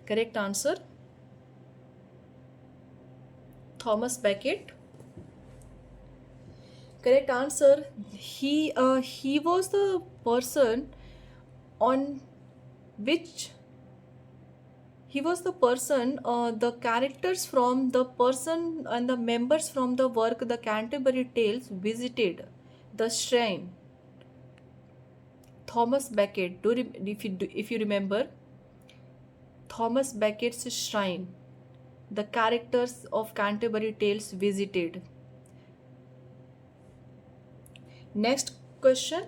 Correct answer, Thomas Becket. Correct answer, he was the person on which the characters from the person and the members from the work The Canterbury Tales visited the shrine. Thomas Becket, if you remember, Thomas Becket's shrine, the characters of Canterbury Tales visited. Next question.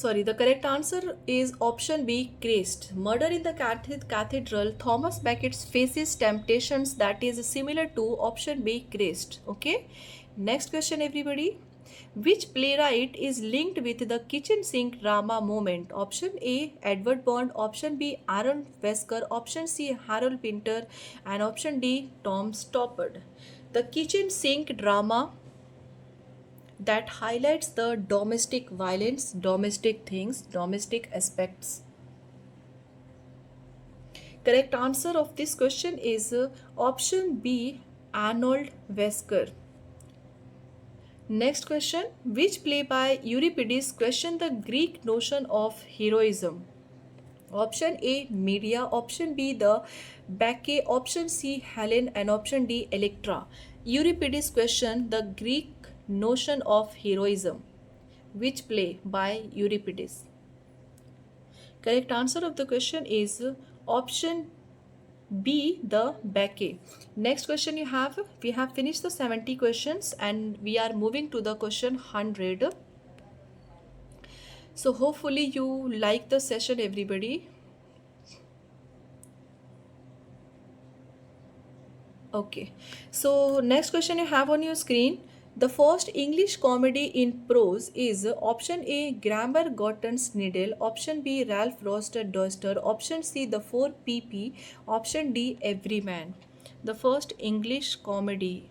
The correct answer is option B, Christ. Murder in the Cathedral, Thomas Becket faces temptations that is similar to option B, Christ. Okay. Next question, everybody. Which playwright is linked with the kitchen sink drama moment? Option A, Edward Bond. Option B, Aaron Wesker. Option C, Harold Pinter. And option D, Tom Stoppard. The kitchen sink drama that highlights the domestic violence, domestic things, domestic aspects. Correct answer of this question is option B, Arnold Wesker. Next question. Which play by Euripides questioned the Greek notion of heroism? Option A, Medea. Option B, the Bacchae. Option C, Helen. And option D, Electra. Euripides questioned the Greek notion of heroism. Which play by Euripides? Correct answer of the question is option B, the Bacchae. Next question you have. We have finished the 70 questions and we are moving to the question 100. So hopefully you like the session, everybody. Okay. So next question you have on your screen. The first English comedy in prose is option A, Grammar Gotton's Needle, option B, Ralph Roster Duster, option C, The 4PP, option D, Everyman. The first English comedy.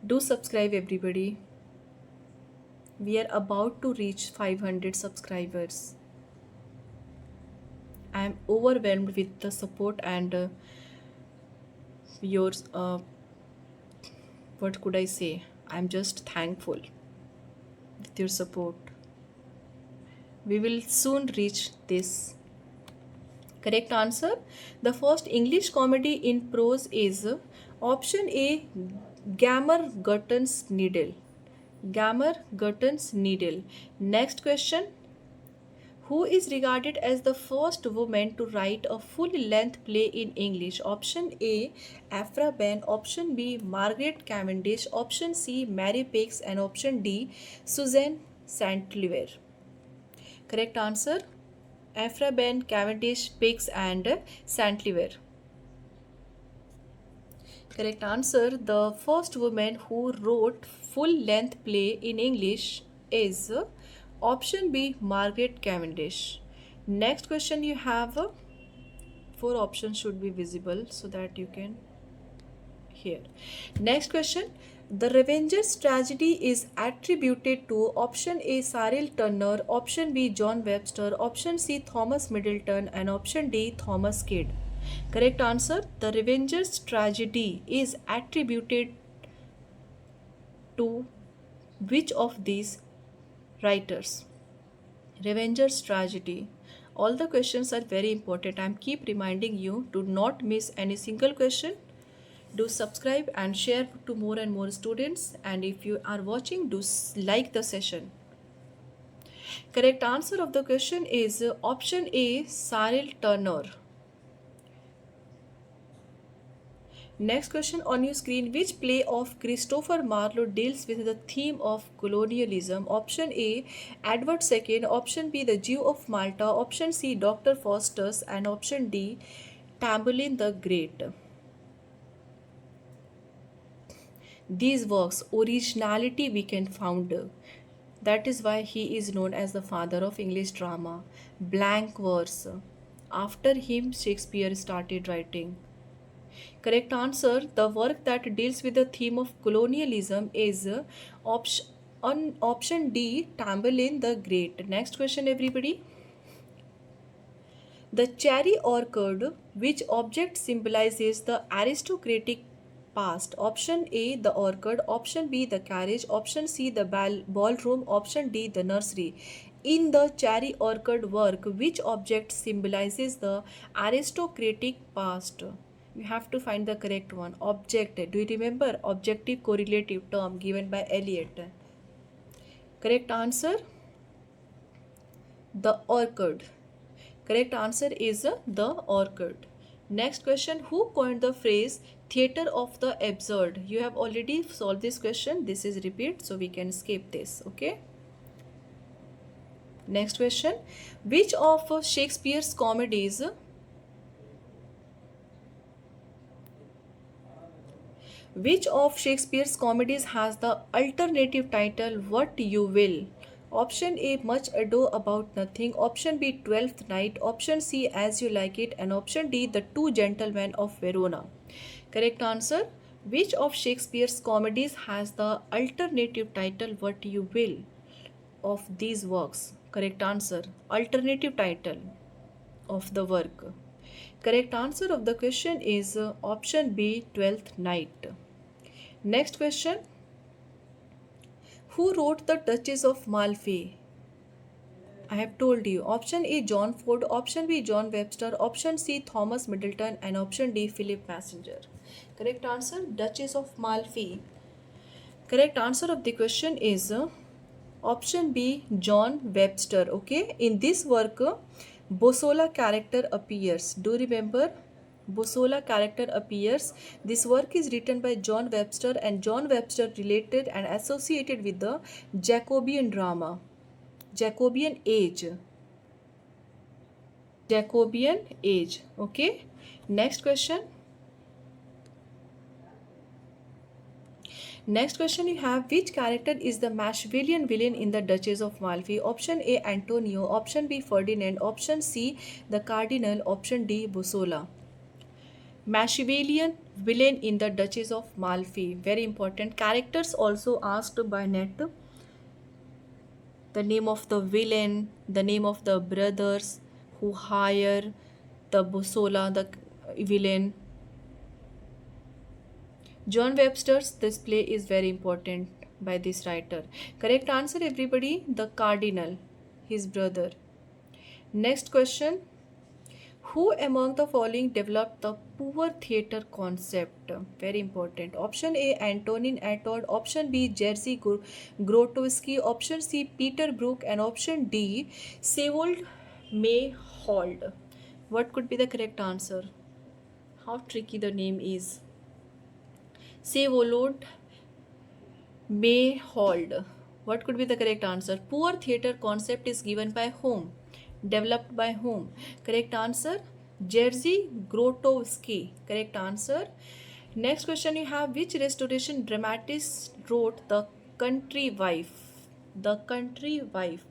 Do subscribe, everybody. We are about to reach 500 subscribers. I am overwhelmed with the support and your what could I say? I'm just thankful with your support. We will soon reach this. Correct answer. The first English comedy in prose is option A, Gammer Gutton's Needle. Gammer Gutton's Needle. Next question. Who is regarded as the first woman to write a full-length play in English? Option A, Aphra Behn. Option B, Margaret Cavendish. Option C, Mary Picks. And option D, Susan Saintlever. Correct answer, Aphra Behn, Cavendish, Picks and Saintlever. Correct answer, the first woman who wrote full-length play in English is option B, Margaret Cavendish. Next question you have, 4 options should be visible so that you can hear. Next question. The Revenger's tragedy is attributed to option A, Cyril Turner, option B, John Webster, option C, Thomas Middleton, and option D, Thomas Kidd. Correct answer. The Revenger's tragedy is attributed to which of these writers? Revenger's tragedy. All the questions are very important. I keep reminding you to not miss any single question. Do subscribe and share to more and more students. And if you are watching, do like the session. Correct answer of the question is option A, Cyril Turner. Next question on your screen. Which play of Christopher Marlowe deals with the theme of colonialism? Option A, Edward II. Option B, The Jew of Malta. Option C, Dr. Faustus. And option D, Tamburlaine the Great. These works, originality we can found. That is why he is known as the father of English drama. Blank verse. After him, Shakespeare started writing. Correct answer. The work that deals with the theme of colonialism is option D, Tamburlaine the Great. Next question, everybody. The cherry orchard, which object symbolizes the aristocratic past? Option A, the orchard. Option B, the carriage. Option C, the ballroom. Option D, the nursery. In the cherry orchard work, which object symbolizes the aristocratic past? You have to find the correct one. Object. Do you remember? Objective correlative term given by Eliot. Correct answer, the orchid. Correct answer is the orchid. Next question. Who coined the phrase theatre of the absurd? You have already solved this question. This is repeat, so we can skip this. Okay. Next question. Which of Shakespeare's comedies has the alternative title What You Will? Option A, Much Ado About Nothing. Option B, Twelfth Night. Option C, As You Like It. And option D, The Two Gentlemen of Verona. Correct answer. Which of Shakespeare's comedies has the alternative title What You Will of these works? Correct answer. Alternative title of the work. Correct answer of the question is option B, Twelfth Night. Next question. Who wrote the Duchess of Malfi? I have told you. Option A John Ford, option B John Webster, option C Thomas Middleton, and option D Philip Passenger. Correct answer Duchess of Malfi. Correct answer of the question is option B John Webster. Okay, in this work Bosola character appears. Do remember Bosola character appears. This work is written by John Webster, and John Webster related and associated with the Jacobean drama. Jacobean age. Jacobean age. Okay. Next question. Next question you have, which character is the Machiavellian villain in the Duchess of Malfi? Option A Antonio, option B Ferdinand, option C the Cardinal, option D Bussola. Machiavellian villain in the Duchess of Malfi. Very important. Characters also asked by net. The name of the villain, the name of the brothers who hire the Bussola, the villain. John Webster's this play is very important by this writer. Correct answer everybody, the Cardinal, his brother. Next question. Who among the following developed the poor theatre concept? Very important. Option A Antonin Artaud, option B Jerzy Grotowski, option C Peter Brook, and option D Savold Mayhold. What could be the correct answer? How tricky the name is. Savold Mayhold. What could be the correct answer? Poor theatre concept is given by whom? Developed by whom? Correct answer Jerzy Grotowski. Correct answer. Next question you have, which restoration dramatist wrote The Country Wife? The Country Wife.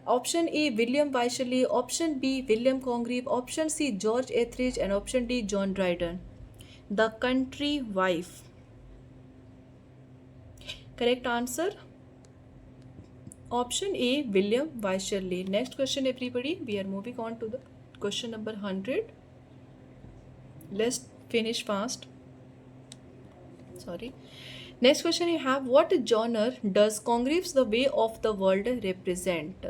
Option A William Wycherley, option B William Congreve, option C George Etheridge, and option D John Dryden. The Country Wife. Correct answer option A William Wycherley. Next question everybody, we are moving on to the question number 100. Let's finish fast. Sorry. Next question you have, what genre does Congreve's The Way of the World represent?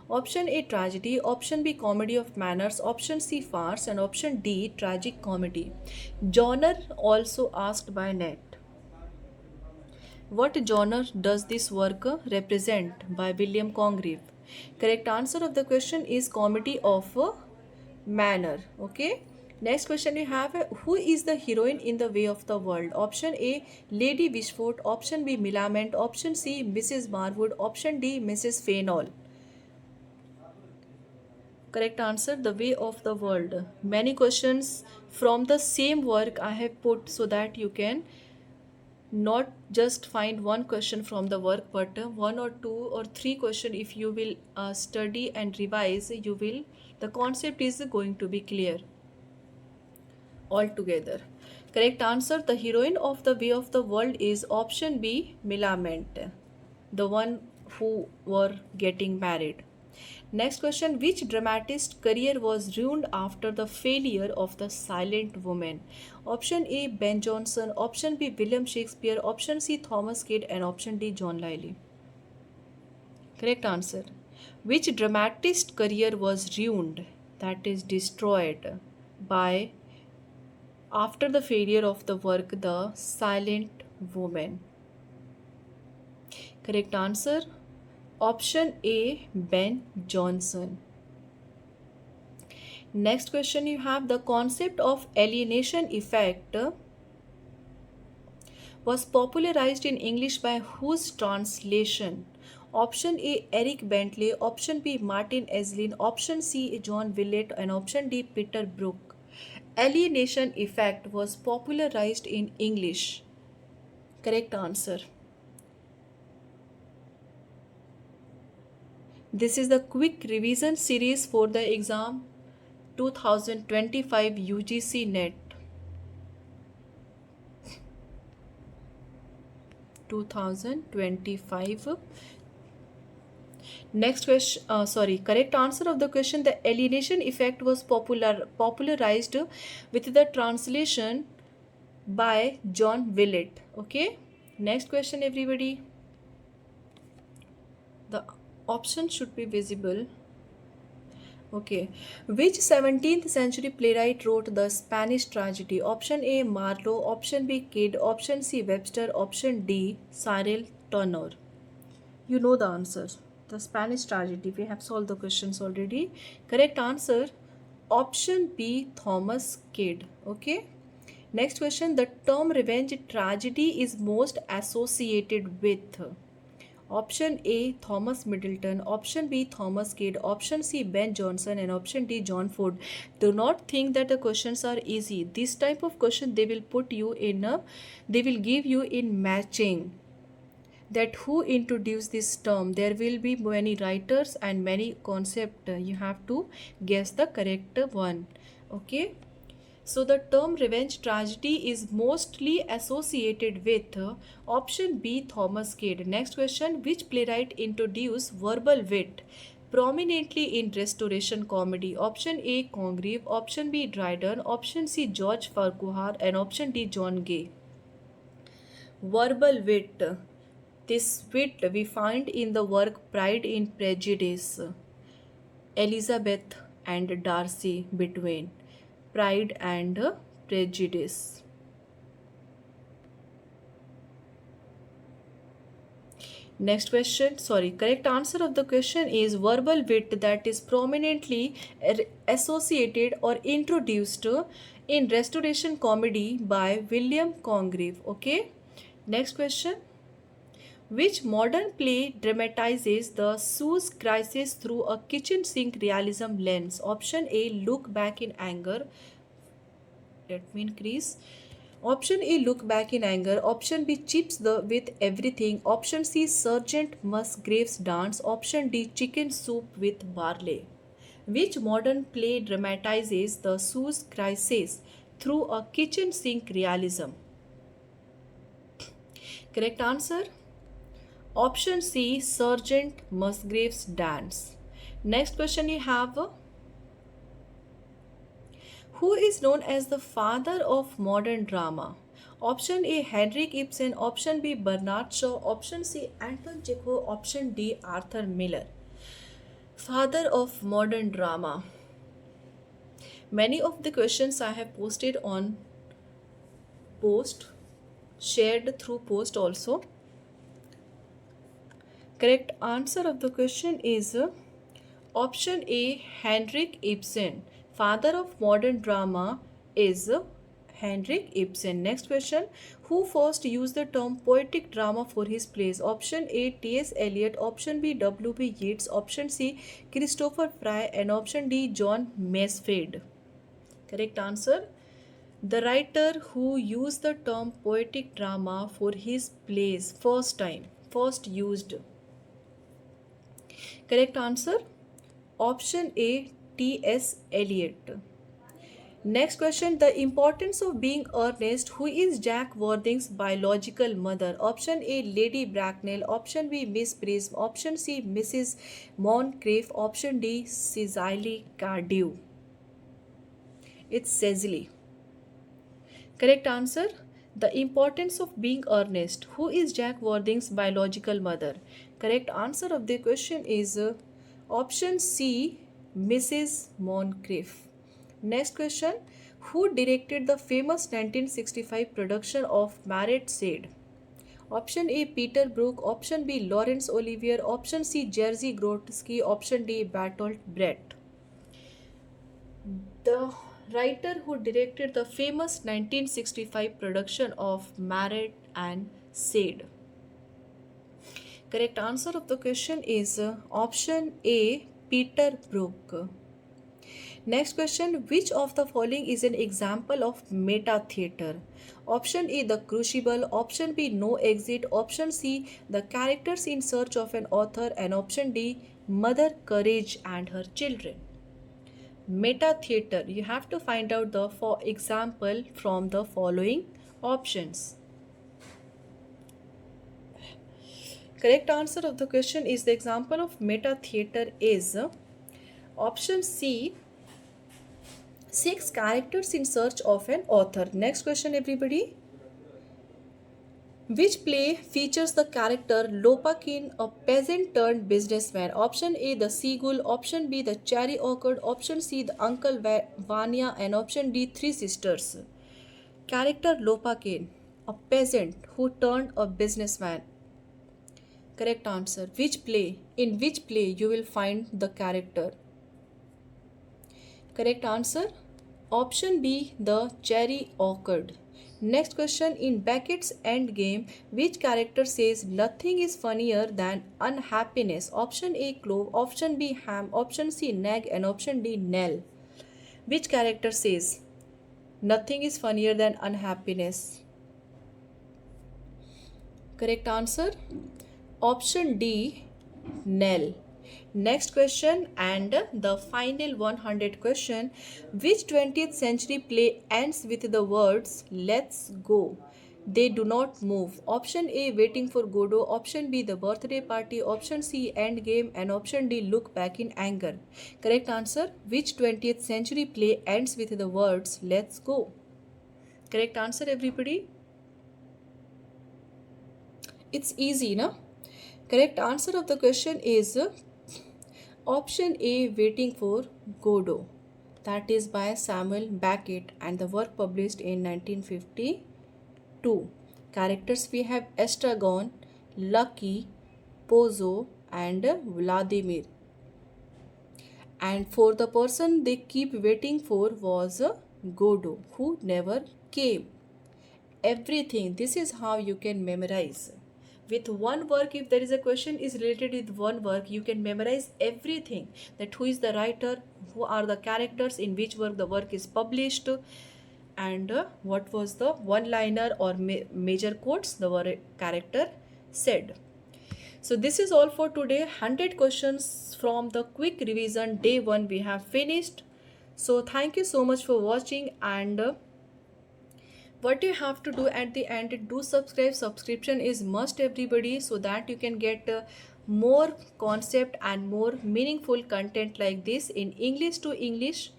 Option A tragedy, option B comedy of manners, option C farce, and option D tragic comedy. Genre also asked by net. What genre does this work represent by William Congreve? Correct answer of the question is comedy of manner. Okay. Next question you have, who is the heroine in The Way of the World? Option A Lady Wishfort, option B Millamant, option C Mrs. Marwood, option D Mrs. Fainall. Correct answer The Way of the World. Many questions from the same work I have put so that you can not just find one question from the work, but one or two or three question. If you will study and revise, you will, the concept is going to be clear altogether. Correct answer, the heroine of The Way of the World is option B Millamant, the one who were getting married. Next question, which dramatist's career was ruined after the failure of The Silent Woman? Option A Ben Jonson, option B William Shakespeare, option C Thomas Kidd, and option D John Lyly. Correct answer, which dramatist's career was ruined, that is destroyed, by after the failure of the work The Silent Woman? Correct answer option A Ben Jonson. Next question you have, the concept of alienation effect was popularized in English by whose translation? Option A Eric Bentley, option B Martin Eslin, option C John Willett, and option D Peter Brook. Alienation effect was popularized in English. Correct answer. This is the quick revision series for the exam 2025 UGC NET. 2025. Next question, correct answer of the question, the alienation effect was popularized with the translation by John Willett. Okay, next question everybody. The option should be visible. Okay, which 17th century playwright wrote the Spanish tragedy? Option A Marlowe, option B Kidd, option C Webster, option D Cyril Tourneur. You know the answer. The Spanish tragedy. We have solved the questions already. Correct answer option B Thomas Kidd. Okay. Next question. The term revenge tragedy is most associated with. Option A Thomas Middleton, option B Thomas Kidd, option C Ben Jonson, and option D John Ford. Do not think that the questions are easy. This type of question they will put you in a, they will give you in matching. That who introduced this term. There will be many writers and many concept. You have to guess the correct one. Okay. So the term revenge tragedy is mostly associated with option B Thomas Kidd. Next question. Which playwright introduced verbal wit prominently in Restoration comedy? Option A Congreve, option B Dryden, option C George Farquhar, and option D John Gay. Verbal wit. This wit we find in the work Pride and Prejudice. Elizabeth and Darcy between. Pride and Prejudice. Next question. Sorry, correct answer of the question is verbal wit that is prominently associated or introduced in Restoration comedy by William Congreve. Okay. Next question. Which modern play dramatizes the Suez crisis through a kitchen sink realism lens? Option A Look Back in Anger. Let me increase. Option A Look Back in Anger. Option B Chips with Everything. Option C Sergeant Musgrave's Dance. Option D Chicken Soup with Barley. Which modern play dramatizes the Suez crisis through a kitchen sink realism? Correct answer option C Sergeant Musgrave's Dance. Next question you have. Who is known as the father of modern drama? Option A Henrik Ibsen, option B Bernard Shaw, option C Anton Chekhov, option D Arthur Miller. Father of modern drama. Many of the questions I have posted on post, shared through post also. Correct answer of the question is option A Henrik Ibsen. Father of modern drama is Henrik Ibsen. Next question. Who first used the term poetic drama for his plays? Option A T.S. Eliot, option B W.B. Yeats, option C Christopher Fry, and option D John Masefield. Correct answer. The writer who used the term poetic drama for his plays first used. Correct answer option A T.S. Eliot. Next question. The importance of being earnest. Who is Jack Worthing's biological mother? Option A Lady Bracknell, option B Miss Prism, option C Mrs. Moncrief, option D Cecily Cardew. It's Cecily. Correct answer. The importance of being earnest. Who is Jack Worthing's biological mother? Correct answer of the question is option C Mrs. Moncrief. Next question. Who directed the famous 1965 production of Married Said? Option A Peter Brook, option B Laurence Olivier, option C Jerzy Grotsky, option D Bertolt Brecht. The writer who directed the famous 1965 production of Married and Said. Correct answer of the question is option A Peter Brook. Next question. Which of the following is an example of meta theater? Option A The Crucible, option B No Exit, option C The Characters in Search of an Author, and option D Mother Courage and Her Children. Meta theater. You have to find out the example from the following options. Correct answer of the question is the example of meta theater is option C 6 Characters in Search of an Author. Next question everybody. Which play features the character Lopakin, a peasant turned businessman? Option A, the seagull. Option B, the cherry orchard. Option C, the uncle Vanya. And option D, three sisters. Character Lopakin, a peasant who turned a businessman. Correct answer. Which play? In which play you will find the character? Correct answer. Option B, the cherry orchard. Next question, in Beckett's Endgame, which character says nothing is funnier than unhappiness? Option A, Clove. Option B, Ham. Option C, Nag. And option D, Nell. Which character says nothing is funnier than unhappiness? Correct answer. Option D, Nell. Next question and the final 100 question. Which 20th century play ends with the words "Let's go"? They do not move. Option A, Waiting for Godot. Option B, The Birthday Party. Option C, Endgame. And option D, Look Back in Anger. Correct answer. Which 20th century play ends with the words "Let's go"? Correct answer, everybody. It's easy, no? Correct answer of the question is option A, Waiting for Godot. That is by Samuel Beckett and the work published in 1952. Characters we have Estragon, Lucky, Pozo and Vladimir. And for the person they keep waiting for was Godot, who never came. Everything. This is how you can memorize. With one work, if there is a question is related with one work, you can memorize everything, that who is the writer, who are the characters, in which work the work is published, and what was the one liner or major quotes the character said. So this is all for today. 100 questions from the quick revision day 1 we have finished. So thank you so much for watching, and what you have to do at the end, do subscribe. Subscription is must, everybody, so that you can get more concept and more meaningful content like this in English to English.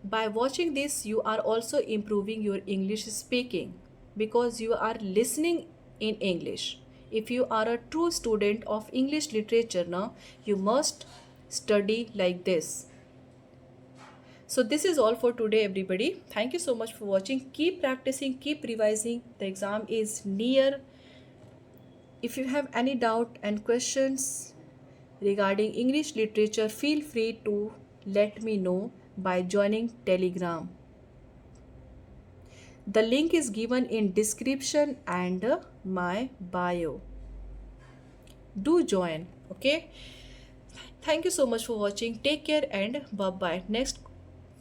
By watching this you are also improving your English speaking, because you are listening in English. If you are a true student of English literature now, you must study like this. So this is all for today, everybody. Thank you so much for watching. Keep practicing, keep revising. The exam is near. If you have any doubt and questions regarding English literature, feel free to let me know by joining Telegram. The link is given in description and my bio. Do join, okay? Thank you so much for watching. Take care and bye-bye. Next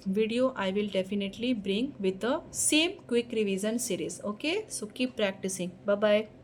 video I will definitely bring with the same quick revision series, okay? So keep practicing. Bye bye.